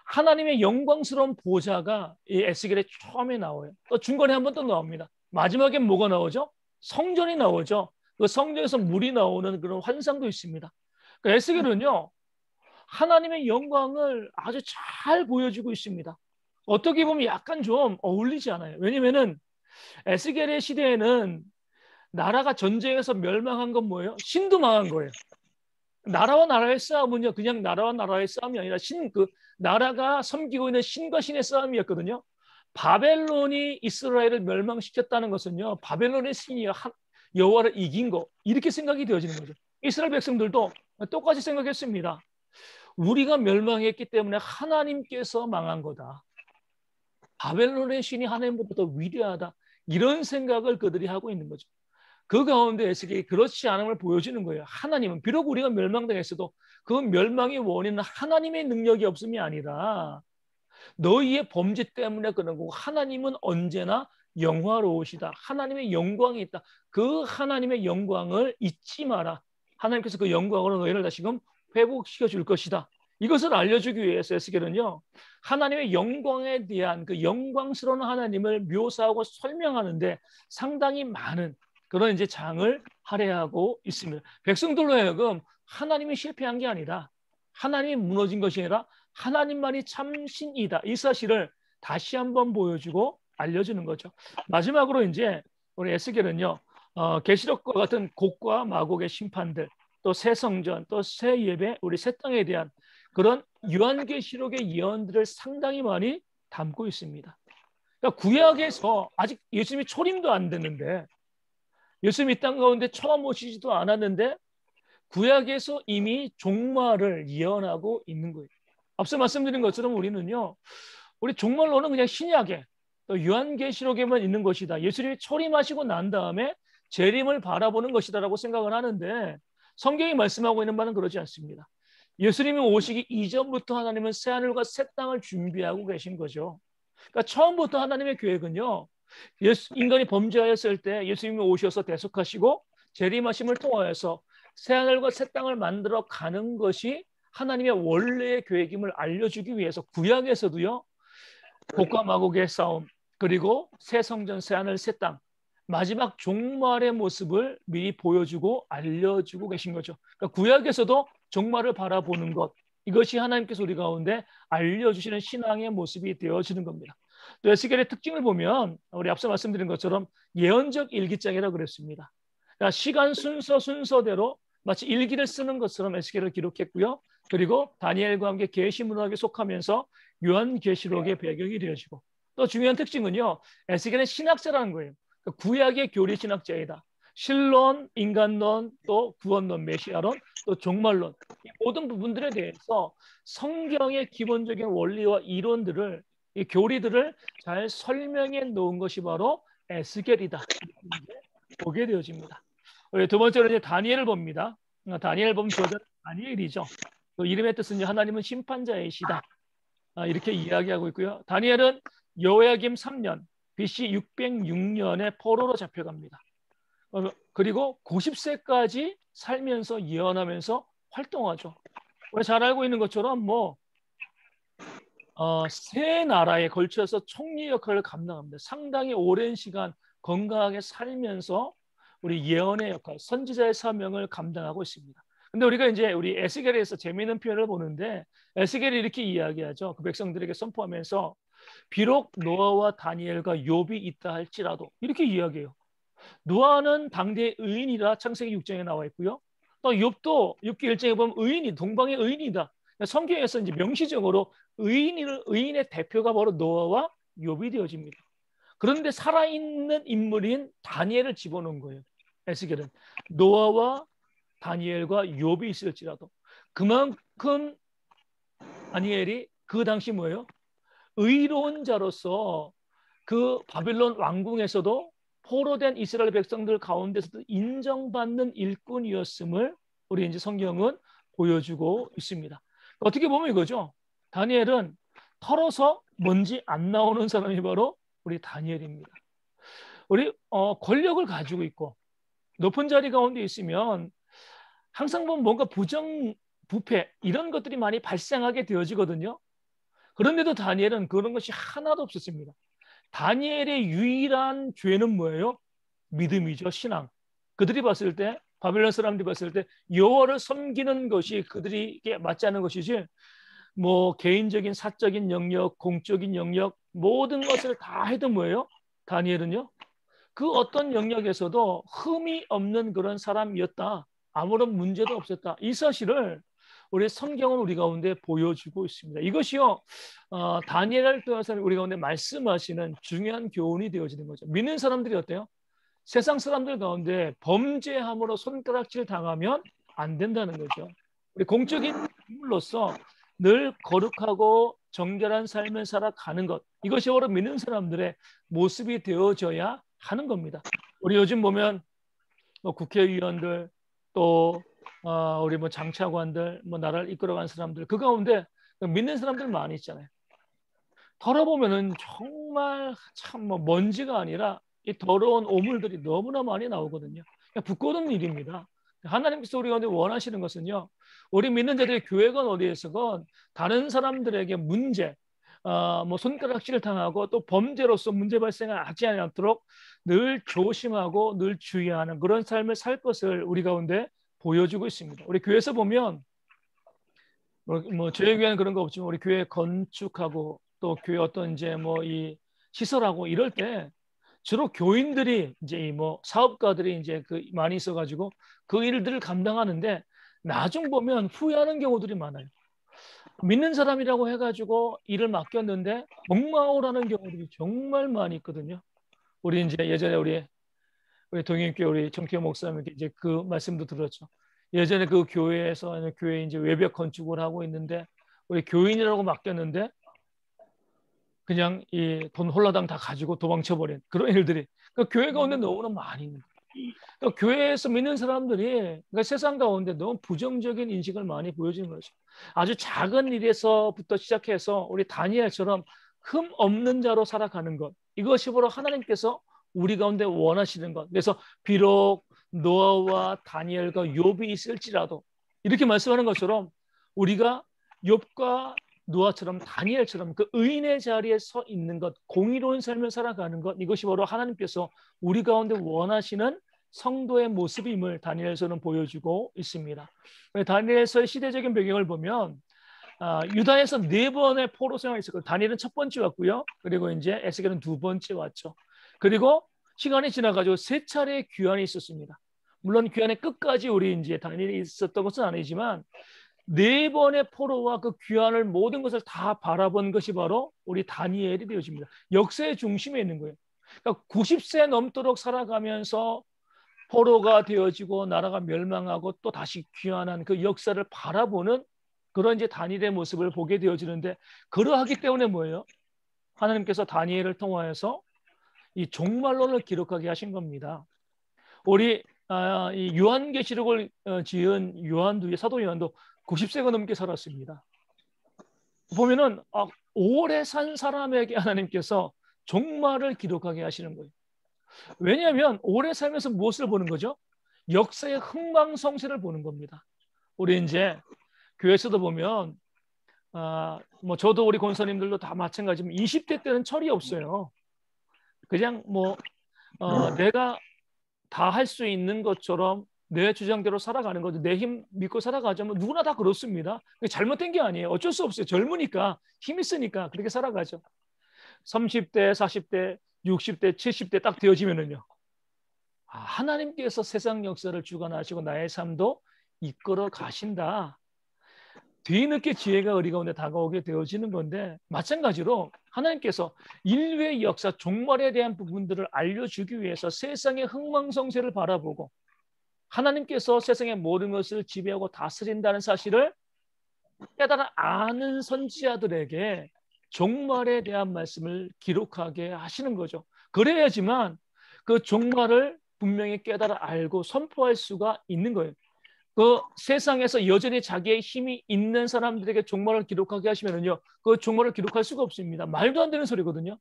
하나님의 영광스러운 보좌가 이 에스겔의 처음에 나와요. 또 중간에 한 번 또 나옵니다. 마지막에 뭐가 나오죠? 성전이 나오죠. 그 성전에서 물이 나오는 그런 환상도 있습니다. 그러니까 에스겔은요, 하나님의 영광을 아주 잘 보여주고 있습니다. 어떻게 보면 약간 좀 어울리지 않아요. 왜냐면은 에스겔의 시대에는 나라가 전쟁에서 멸망한 건 뭐예요? 신도 망한 거예요. 나라와 나라의 싸움은요, 그냥 나라와 나라의 싸움이 아니라 나라가 섬기고 있는 신과 신의 싸움이었거든요. 바벨론이 이스라엘을 멸망시켰다는 것은요, 바벨론의 신이 여호와를 이긴 거, 이렇게 생각이 되어지는 거죠. 이스라엘 백성들도 똑같이 생각했습니다. 우리가 멸망했기 때문에 하나님께서 망한 거다. 바벨론의 신이 하나님보다 더 위대하다. 이런 생각을 그들이 하고 있는 거죠. 그 가운데 에스겔이 그렇지 않음을 보여주는 거예요. 하나님은 비록 우리가 멸망당했어도 그 멸망의 원인은 하나님의 능력이 없음이 아니라 너희의 범죄 때문에 그런 거고, 하나님은 언제나 영화로우시다. 하나님의 영광이 있다. 그 하나님의 영광을 잊지 마라. 하나님께서 그 영광으로 너희를 다시금 회복시켜 줄 것이다. 이것을 알려주기 위해서 에스겔은요, 하나님의 영광에 대한 그 영광스러운 하나님을 묘사하고 설명하는데 상당히 많은 그런 이제 장을 할애하고 있습니다. 백성들로 하여금 하나님이 실패한 게 아니라, 하나님이 무너진 것이 아니라 하나님만이 참 신이다. 이 사실을 다시 한번 보여주고 알려주는 거죠. 마지막으로 이제 우리 에스겔은요, 계시록과 같은 곡과 마곡의 심판들, 또 새 성전, 또 새 예배, 우리 새 땅에 대한 그런 요한계시록의 예언들을 상당히 많이 담고 있습니다. 그러니까 구약에서 아직 예수님이 초림도 안 됐는데, 예수님이 이 땅 가운데 처음 오시지도 않았는데 구약에서 이미 종말을 예언하고 있는 거예요. 앞서 말씀드린 것처럼 우리는요, 우리 종말론은 그냥 신약에 또 요한계시록에만 있는 것이다. 예수님이 초림하시고 난 다음에 재림을 바라보는 것이다라고 생각을 하는데, 성경이 말씀하고 있는 바는 그러지 않습니다. 예수님이 오시기 이전부터 하나님은 새하늘과 새 땅을 준비하고 계신 거죠. 그러니까 처음부터 하나님의 계획은요, 인간이 범죄하였을 때 예수님이 오셔서 대속하시고 재림하심을 통하여서 새하늘과 새 땅을 만들어 가는 것이 하나님의 원래의 계획임을 알려주기 위해서 구약에서도요, 곡과 마곡의 싸움, 그리고 새 성전, 새 하늘, 새 땅, 마지막 종말의 모습을 미리 보여주고 알려주고 계신 거죠. 그러니까 구약에서도 종말을 바라보는 것, 이것이 하나님께서 우리 가운데 알려주시는 신앙의 모습이 되어지는 겁니다. 또 에스겔의 특징을 보면 우리 앞서 말씀드린 것처럼 예언적 일기장이라고 그랬습니다. 그러니까 시간 순서대로 마치 일기를 쓰는 것처럼 에스겔을 기록했고요. 그리고 다니엘과 함께 계시문학에 속하면서 요한계시록의 배경이 되어지고, 또 중요한 특징은요, 에스겔은 신학자라는 거예요. 그러니까 구약의 교리 신학자이다. 신론, 인간론, 또 구원론, 메시아론, 또 종말론, 이 모든 부분들에 대해서 성경의 기본적인 원리와 이론들을 이 교리들을 잘 설명해 놓은 것이 바로 에스겔이다. 보게 되어집니다. 우리 두 번째로 이제 다니엘을 봅니다. 다니엘 보면 저자는 다니엘이죠. 그 이름의 뜻은 하나님은 심판자이시다. 이렇게 이야기하고 있고요. 다니엘은 여호야김 3년 BC 606년에 포로로 잡혀갑니다. 그리고 90세까지 살면서 예언하면서 활동하죠. 우리 잘 알고 있는 것처럼 세 나라에 걸쳐서 총리 역할을 감당합니다. 상당히 오랜 시간 건강하게 살면서 우리 예언의 역할, 선지자의 사명을 감당하고 있습니다. 근데 우리가 이제 우리 에스겔에서 재미있는 표현을 보는데 에스겔이 이렇게 이야기하죠. 그 백성들에게 선포하면서 비록 노아와 다니엘과 욥이 있다 할지라도 이렇게 이야기해요. 노아는 당대의 의인이라 창세기 6장에 나와 있고요. 또 욥도 6기 1장에 보면 의인이 동방의 의인이다. 성경에서 이제 명시적으로 의인의 대표가 바로 노아와 욥이 되어집니다. 그런데 살아있는 인물인 다니엘을 집어넣은 거예요. 에스겔은 노아와 다니엘과 욥이 있을지라도 그만큼 다니엘이 그 당시 뭐예요? 의로운 자로서 그 바빌론 왕궁에서도 포로된 이스라엘 백성들 가운데서도 인정받는 일꾼이었음을 우리 이제 성경은 보여주고 있습니다. 어떻게 보면 이거죠. 다니엘은 털어서 먼지 안 나오는 사람이 바로 우리 다니엘입니다. 우리 권력을 가지고 있고 높은 자리 가운데 있으면 항상 보면 뭔가 부패 이런 것들이 많이 발생하게 되어지거든요. 그런데도 다니엘은 그런 것이 하나도 없었습니다. 다니엘의 유일한 죄는 뭐예요? 믿음이죠. 신앙. 그들이 봤을 때 바벨론 사람들이 봤을 때 여호와를 섬기는 것이 그들에게 맞지 않는 것이지 개인적인 사적인 영역, 공적인 영역 모든 것을 다 해도 뭐예요? 다니엘은요. 그 어떤 영역에서도 흠이 없는 그런 사람이었다. 아무런 문제도 없었다. 이 사실을 우리 성경은 우리 가운데 보여주고 있습니다. 이것이요, 다니엘을 통해서 우리 가운데 말씀하시는 중요한 교훈이 되어지는 거죠. 믿는 사람들이 어때요? 세상 사람들 가운데 범죄함으로 손가락질 당하면 안 된다는 거죠. 우리 공적인 인물로서 늘 거룩하고 정결한 삶을 살아가는 것. 이것이 바로 믿는 사람들의 모습이 되어져야 하는 겁니다. 우리 요즘 보면 국회의원들 또 우리 장차관들 나라를 이끌어간 사람들 그 가운데 믿는 사람들 많이 있잖아요. 털어보면은 정말 참 먼지가 아니라 이 더러운 오물들이 너무나 많이 나오거든요. 부끄러운 일입니다. 하나님께서 우리 가운데 원하시는 것은요. 우리 믿는 자들의 교회건 어디에서건 다른 사람들에게 문제, 손가락질을 당하고 또 범죄로서 문제 발생하지 않도록 늘 조심하고 늘 주의하는 그런 삶을 살 것을 우리 가운데 보여주고 있습니다. 우리 교회에서 보면 저희 교회는 그런 거 없지만 우리 교회 건축하고 또 교회 어떤 이제 이 시설하고 이럴 때 주로 교인들이 이제 사업가들이 이제 많이 있어가지고 그 일들을 감당하는데 나중 보면 후회하는 경우들이 많아요. 믿는 사람이라고 해가지고 일을 맡겼는데 엉망으로라는 경우들이 정말 많이 있거든요. 우리 이제 예전에 우리 동행교회 우리 정태호 목사님께 이제 그 말씀도 들었죠. 예전에 그 교회에서 교회 이제 외벽 건축을 하고 있는데 우리 교인이라고 맡겼는데 그냥 이 돈 홀라당 다 가지고 도망쳐버린 그런 일들이 교회 가운데 너무나 많이 있는 거예요. 교회에서 믿는 사람들이 세상 가운데 너무 부정적인 인식을 많이 보여주는 거죠. 아주 작은 일에서부터 시작해서 우리 다니엘처럼 흠 없는 자로 살아가는 것 이것이 바로 하나님께서 우리 가운데 원하시는 것. 그래서 비록 노아와 다니엘과 욥이 있을지라도 이렇게 말씀하는 것처럼 우리가 욥과 노아처럼 다니엘처럼 그 의인의 자리에 서 있는 것, 공의로운 삶을 살아가는 것 이것이 바로 하나님께서 우리 가운데 원하시는 성도의 모습임을 다니엘서는 보여주고 있습니다. 다니엘서의 시대적인 배경을 보면 유다에서 4번의 포로 생활이 있었고 다니엘은 첫 번째 왔고요. 그리고 이제 에스겔은 2번째 왔죠. 그리고 시간이 지나가지고 3차례의 귀환이 있었습니다. 물론 귀환의 끝까지 우리 이제 다니엘이 있었던 것은 아니지만 4번의 포로와 그 귀환을 모든 것을 다 바라본 것이 바로 우리 다니엘이 되어집니다. 역사의 중심에 있는 거예요. 그러니까 90세 넘도록 살아가면서 포로가 되어지고 나라가 멸망하고 또 다시 귀환한 그 역사를 바라보는 그런 이제 다니엘의 모습을 보게 되어지는데 그러하기 때문에 뭐예요? 하나님께서 다니엘을 통하여서 이 종말론을 기록하게 하신 겁니다. 우리 이 요한계시록을 지은 요한도, 사도 요한도 90세가 넘게 살았습니다. 보면은 오래 산 사람에게 하나님께서 종말을 기록하게 하시는 거예요. 왜냐하면 오래 살면서 무엇을 보는 거죠? 역사의 흥망성쇠를 보는 겁니다. 우리 이제 교회에서도 보면 뭐 저도 우리 권사님들도 다 마찬가지지만 20대 때는 철이 없어요. 그냥 뭐 내가 다 할 수 있는 것처럼 내 주장대로 살아가는 거죠. 내 힘 믿고 살아가자면 누구나 다 그렇습니다. 잘못된 게 아니에요. 어쩔 수 없어요. 젊으니까 힘 있으니까 그렇게 살아가죠. 30대, 40대, 60대, 70대 딱 되어지면은요. 하나님께서 세상 역사를 주관하시고 나의 삶도 이끌어 가신다. 뒤늦게 지혜가 우리 가운데 다가오게 되어지는 건데, 마찬가지로 하나님께서 인류의 역사, 종말에 대한 부분들을 알려주기 위해서 세상의 흥망성쇠를 바라보고 하나님께서 세상의 모든 것을 지배하고 다스린다는 사실을 깨달아 아는 선지자들에게 종말에 대한 말씀을 기록하게 하시는 거죠. 그래야지만 그 종말을 분명히 깨달아 알고 선포할 수가 있는 거예요. 그 세상에서 여전히 자기의 힘이 있는 사람들에게 종말을 기록하게 하시면은요, 그 종말을 기록할 수가 없습니다. 말도 안 되는 소리거든요.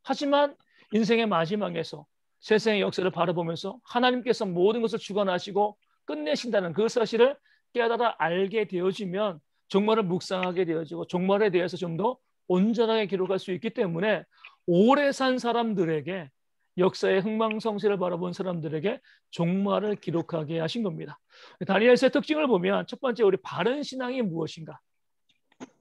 하지만 인생의 마지막에서 세상의 역사를 바라보면서 하나님께서 모든 것을 주관하시고 끝내신다는 그 사실을 깨달아 알게 되어지면 종말을 묵상하게 되어지고 종말에 대해서 좀 더 온전하게 기록할 수 있기 때문에 오래 산 사람들에게, 역사의 흥망성쇠를 바라본 사람들에게 종말을 기록하게 하신 겁니다. 다니엘서의 특징을 보면 첫 번째, 우리 바른 신앙이 무엇인가?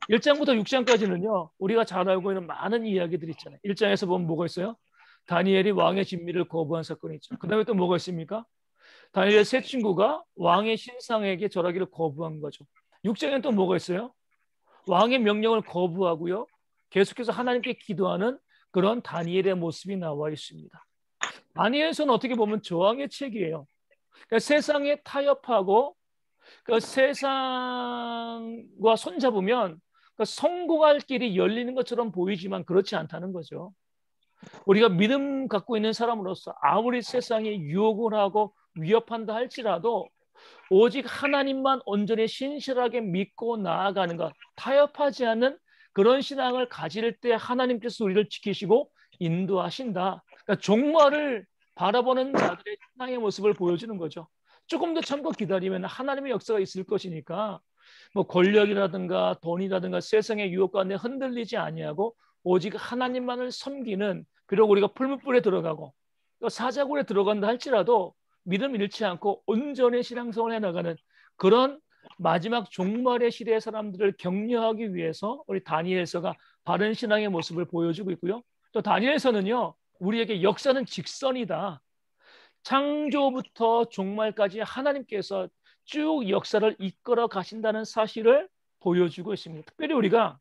1장부터 6장까지는요 우리가 잘 알고 있는 많은 이야기들이 있잖아요. 1장에서 보면 뭐가 있어요? 다니엘이 왕의 진미를 거부한 사건이 있죠. 그 다음에 또 뭐가 있습니까? 다니엘의 세 친구가 왕의 신상에게 절하기를 거부한 거죠. 6장에는 또 뭐가 있어요? 왕의 명령을 거부하고요, 계속해서 하나님께 기도하는 그런 다니엘의 모습이 나와 있습니다. 다니엘서는 어떻게 보면 저항의 책이에요. 그러니까 세상에 타협하고 그 세상과 손잡으면 그 성공할 길이 열리는 것처럼 보이지만 그렇지 않다는 거죠. 우리가 믿음 갖고 있는 사람으로서 아무리 세상이 유혹을 하고 위협한다 할지라도 오직 하나님만 온전히 신실하게 믿고 나아가는 것, 타협하지 않는 그런 신앙을 가질 때 하나님께서 우리를 지키시고 인도하신다. 그러니까 종말을 바라보는 자들의 신앙의 모습을 보여주는 거죠. 조금 더 참고 기다리면 하나님의 역사가 있을 것이니까 뭐 권력이라든가 돈이라든가 세상의 유혹 가운데 흔들리지 아니하고 오직 하나님만을 섬기는, 비록 우리가 풀무불에 들어가고 사자굴에 들어간다 할지라도 믿음 잃지 않고 온전히 신앙생활을 해나가는 그런 마지막 종말의 시대의 사람들을 격려하기 위해서 우리 다니엘서가 바른 신앙의 모습을 보여주고 있고요. 또 다니엘서는요, 우리에게 역사는 직선이다. 창조부터 종말까지 하나님께서 쭉 역사를 이끌어 가신다는 사실을 보여주고 있습니다. 특별히 우리가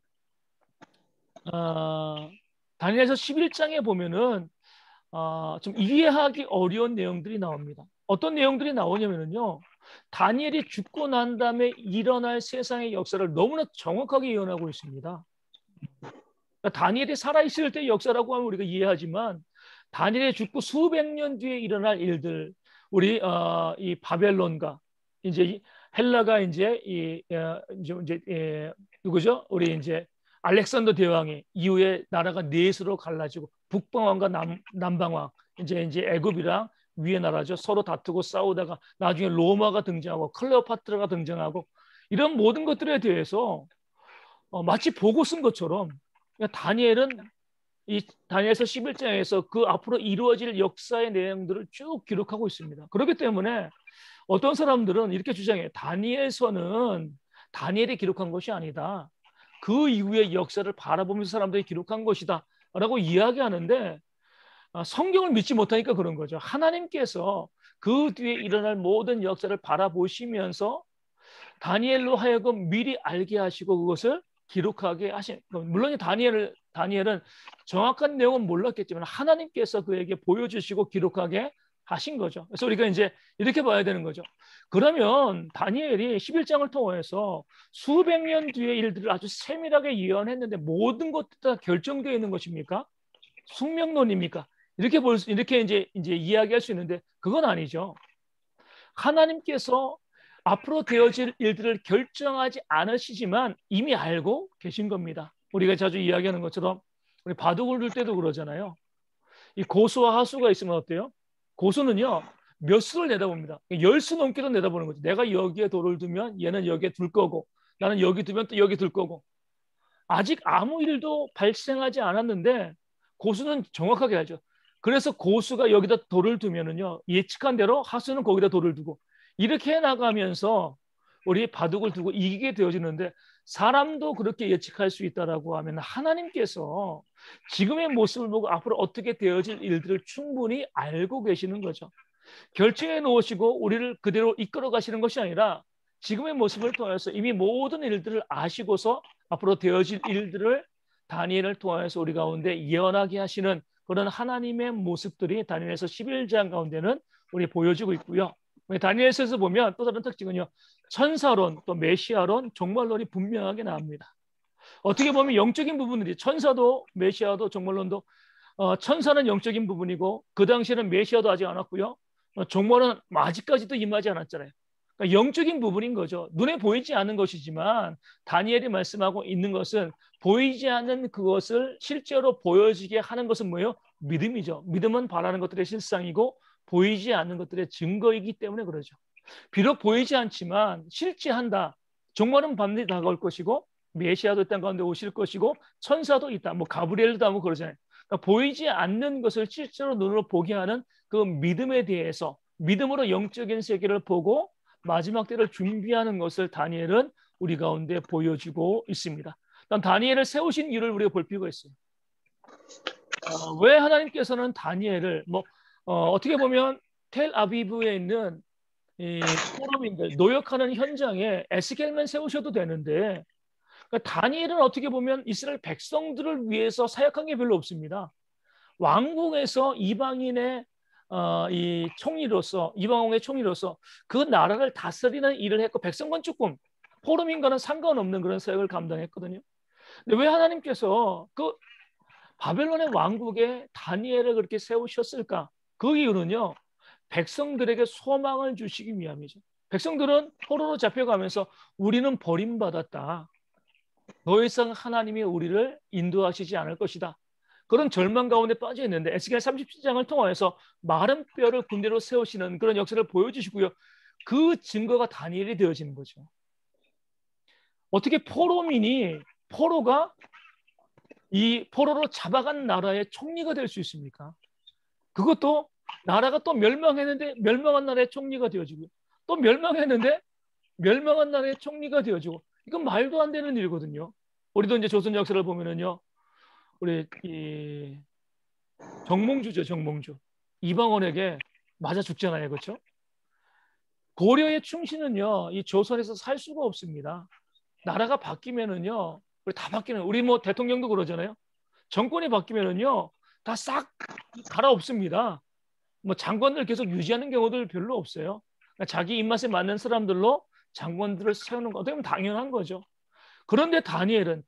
다니엘서 11장에 보면은 좀 이해하기 어려운 내용들이 나옵니다. 어떤 내용들이 나오냐면요, 다니엘이 죽고 난 다음에 일어날 세상의 역사를 너무나 정확하게 예언하고 있습니다. 그러니까 다니엘이 살아있을 때 역사라고 하면 우리가 이해하지만 다니엘이 죽고 수백 년 뒤에 일어날 일들, 우리 이 바벨론과 이제 헬라가 이제 누구죠? 우리 이제 알렉산더 대왕이 이후에 나라가 넷으로 갈라지고 북방왕과 남방왕, 이제 애굽이랑 위에 나라죠. 서로 다투고 싸우다가 나중에 로마가 등장하고 클레오파트라가 등장하고 이런 모든 것들에 대해서 마치 보고 쓴 것처럼 다니엘은 이 다니엘서 11장에서 그 앞으로 이루어질 역사의 내용들을 쭉 기록하고 있습니다. 그렇기 때문에 어떤 사람들은 이렇게 주장해요. 다니엘서는 다니엘이 기록한 것이 아니다. 그 이후의 역사를 바라보면서 사람들이 기록한 것이다 라고 이야기하는데, 성경을 믿지 못하니까 그런 거죠. 하나님께서 그 뒤에 일어날 모든 역사를 바라보시면서 다니엘로 하여금 미리 알게 하시고 그것을 기록하게 하신, 물론 다니엘은 정확한 내용은 몰랐겠지만 하나님께서 그에게 보여주시고 기록하게 하신 거죠. 그래서 우리가 이제 이렇게 봐야 되는 거죠. 그러면 다니엘이 11장을 통해서 수백 년 뒤의 일들을 아주 세밀하게 예언했는데 모든 것들 다 결정되어 있는 것입니까? 숙명론입니까? 이렇게 이제 이야기할 수 있는데 그건 아니죠. 하나님께서 앞으로 되어질 일들을 결정하지 않으시지만 이미 알고 계신 겁니다. 우리가 자주 이야기하는 것처럼 우리 바둑을 둘 때도 그러잖아요. 이 고수와 하수가 있으면 어때요? 고수는요 몇 수를 내다봅니다. 10수 넘게도 내다보는 거죠. 내가 여기에 돌을 두면 얘는 여기에 둘 거고 나는 여기 두면 또 여기 둘 거고 아직 아무 일도 발생하지 않았는데 고수는 정확하게 알죠. 그래서 고수가 여기다 돌을 두면은요 예측한 대로 하수는 거기다 돌을 두고 이렇게 나가면서 우리 바둑을 두고 이기게 되어지는데 사람도 그렇게 예측할 수 있다라고 하면 하나님께서 지금의 모습을 보고 앞으로 어떻게 되어질 일들을 충분히 알고 계시는 거죠. 결정해 놓으시고 우리를 그대로 이끌어 가시는 것이 아니라 지금의 모습을 통해서 이미 모든 일들을 아시고서 앞으로 되어질 일들을 다니엘을 통해서 우리 가운데 예언하게 하시는 그런 하나님의 모습들이 다니엘서 11장 가운데는 우리 보여지고 있고요. 다니엘서에서 보면 또 다른 특징은요. 천사론 또 메시아론 종말론이 분명하게 나옵니다. 어떻게 보면 영적인 부분들이 천사도 메시아도 종말론도 천사는 영적인 부분이고 그 당시에는 메시아도 아직 안 왔고요. 종말은 아직까지도 임하지 않았잖아요. 그러니까 영적인 부분인 거죠. 눈에 보이지 않는 것이지만 다니엘이 말씀하고 있는 것은 보이지 않는 그것을 실제로 보여지게 하는 것은 뭐예요? 믿음이죠. 믿음은 바라는 것들의 실상이고 보이지 않는 것들의 증거이기 때문에 그러죠. 비록 보이지 않지만 실제한다. 종말은 반드시 다가올 것이고 메시아도 땅 가운데 오실 것이고 천사도 있다. 뭐 가브리엘도 하고 그러잖아요. 그러니까 보이지 않는 것을 실제로 눈으로 보게 하는 그 믿음에 대해서 믿음으로 영적인 세계를 보고 마지막 때를 준비하는 것을 다니엘은 우리 가운데 보여주고 있습니다. 다니엘을 세우신 이유를 우리가 볼 필요가 있어요. 왜 하나님께서는 다니엘을 어떻게 보면 텔아비브에 있는 이 포로민들 노역하는 현장에 에스겔만 세우셔도 되는데 그러니까 다니엘은 어떻게 보면 이스라엘 백성들을 위해서 사역한 게 별로 없습니다. 왕궁에서 이방인의 이 총리로서 이방원의 총리로서 그 나라를 다스리는 일을 했고 백성건 조금 포로민과는 상관없는 그런 사역을 감당했거든요. 근데 왜 하나님께서 그 바벨론의 왕국에 다니엘을 그렇게 세우셨을까? 그 이유는요. 백성들에게 소망을 주시기 위함이죠. 백성들은 포로로 잡혀가면서 우리는 버림받았다. 더 이상 하나님이 우리를 인도하시지 않을 것이다. 그런 절망 가운데 빠져 있는데 에스겔 37장을 통해서 마른 뼈를 군대로 세우시는 그런 역사를 보여주시고요. 그 증거가 다니엘이 되어지는 거죠. 어떻게 포로가 이 포로로 잡아간 나라의 총리가 될 수 있습니까? 그것도 나라가 또 멸망했는데 멸망한 나라의 총리가 되어지고 또 멸망했는데 멸망한 나라의 총리가 되어지고 이건 말도 안 되는 일이거든요. 우리도 이제 조선 역사를 보면은요. 우리 이 정몽주죠, 정몽주. 이방원에게 맞아 죽잖아요. 그렇죠? 고려의 충신은요. 이 조선에서 살 수가 없습니다. 나라가 바뀌면은요. 우리 다 바뀌는 우리 뭐 대통령도 그러잖아요. 정권이 바뀌면은요. 다 싹 갈아엎습니다. 뭐 장관들 계속 유지하는 경우들 별로 없어요. 그러니까 자기 입맛에 맞는 사람들로 장관들을 세우는 거 어떻게 보면 당연한 거죠. 그런데 다니엘은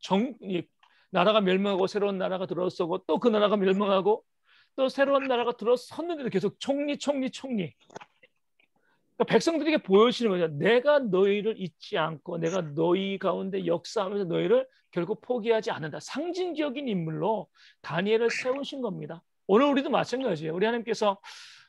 나라가 멸망하고 새로운 나라가 들어서고 또 그 나라가 멸망하고 또 새로운 나라가 들어섰는데도 계속 총리. 그러니까 백성들에게 보여주시는 거죠. 내가 너희를 잊지 않고 내가 너희 가운데 역사하면서 너희를 결국 포기하지 않는다. 상징적인 인물로 다니엘을 세우신 겁니다. 오늘 우리도 마찬가지예요. 우리 하나님께서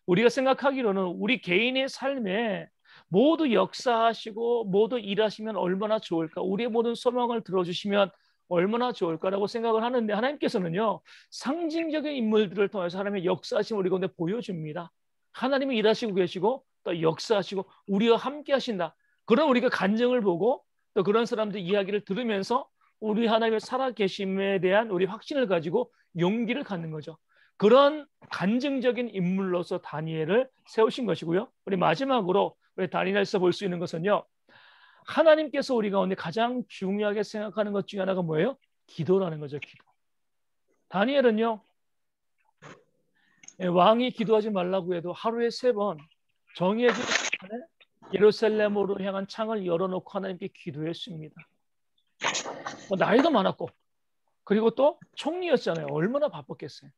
우리가 생각하기로는 우리 개인의 삶에 모두 역사하시고 모두 일하시면 얼마나 좋을까. 우리의 모든 소망을 들어주시면 얼마나 좋을까라고 생각을 하는데 하나님께서는요. 상징적인 인물들을 통해서 하나님의 역사하심을 우리 가운데 보여줍니다. 하나님이 일하시고 계시고 또 역사하시고 우리와 함께 하신다. 그런 우리가 간증을 보고 또 그런 사람들 이야기를 들으면서 우리 하나님의 살아계심에 대한 우리 확신을 가지고 용기를 갖는 거죠. 그런 간증적인 인물로서 다니엘을 세우신 것이고요. 우리 마지막으로 우리 다니엘에서 볼 수 있는 것은요. 하나님께서 우리 가운데 가장 중요하게 생각하는 것 중에 하나가 뭐예요? 기도라는 거죠. 기도. 다니엘은요. 왕이 기도하지 말라고 해도 하루에 3번 정해진 시간에 예루살렘으로 향한 창을 열어놓고 하나님께 기도했습니다. 나이도 많았고 그리고 또 총리였잖아요. 얼마나 바빴겠어요.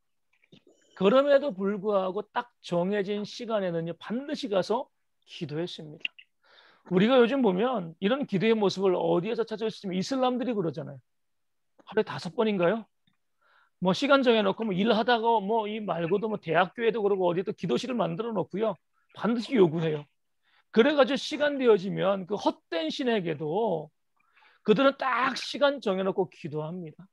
그럼에도 불구하고 딱 정해진 시간에는요 반드시 가서 기도했습니다. 우리가 요즘 보면 이런 기도의 모습을 어디에서 찾을 수 있으면 이슬람들이 그러잖아요. 하루에 5번인가요? 뭐 시간 정해놓고 뭐 일하다가 뭐 이 말고도 뭐 대학교에도 그러고 어디에도 기도실을 만들어 놓고요. 반드시 요구해요. 그래가지고 시간 되어지면 그 헛된 신에게도 그들은 딱 시간 정해놓고 기도합니다.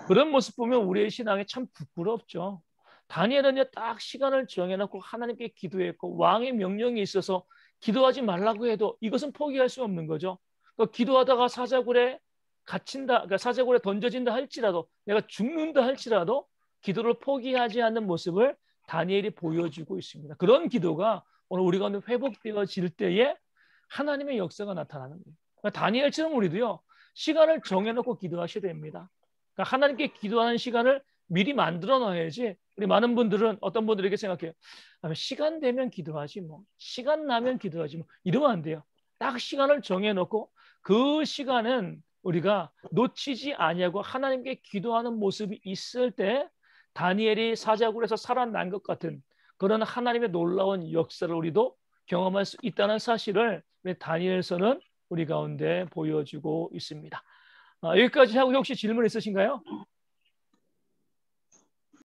그런 모습 보면 우리의 신앙이 참 부끄럽죠. 다니엘은요 딱 시간을 정해놓고 하나님께 기도했고 왕의 명령이 있어서 기도하지 말라고 해도 이것은 포기할 수 없는 거죠. 그러니까 기도하다가 사자굴에 갇힌다, 그러니까 사자굴에 던져진다 할지라도 내가 죽는다 할지라도 기도를 포기하지 않는 모습을 다니엘이 보여주고 있습니다. 그런 기도가 오늘 우리 가운데 회복되어질 때에 하나님의 역사가 나타나는 거예요. 그러니까 다니엘처럼 우리도요 시간을 정해놓고 기도하셔야 됩니다. 그러니까 하나님께 기도하는 시간을 미리 만들어 놔야지. 우리 많은 분들은 어떤 분들이 이렇게 생각해요. 시간 되면 기도하지 뭐. 시간 나면 기도하지 뭐. 이러면 안 돼요. 딱 시간을 정해놓고 그 시간은 우리가 놓치지 아니하고 하나님께 기도하는 모습이 있을 때 다니엘이 사자굴에서 살아난 것 같은 그런 하나님의 놀라운 역사를 우리도 경험할 수 있다는 사실을 다니엘서는 우리 가운데 보여주고 있습니다. 여기까지 하고 혹시 질문 있으신가요?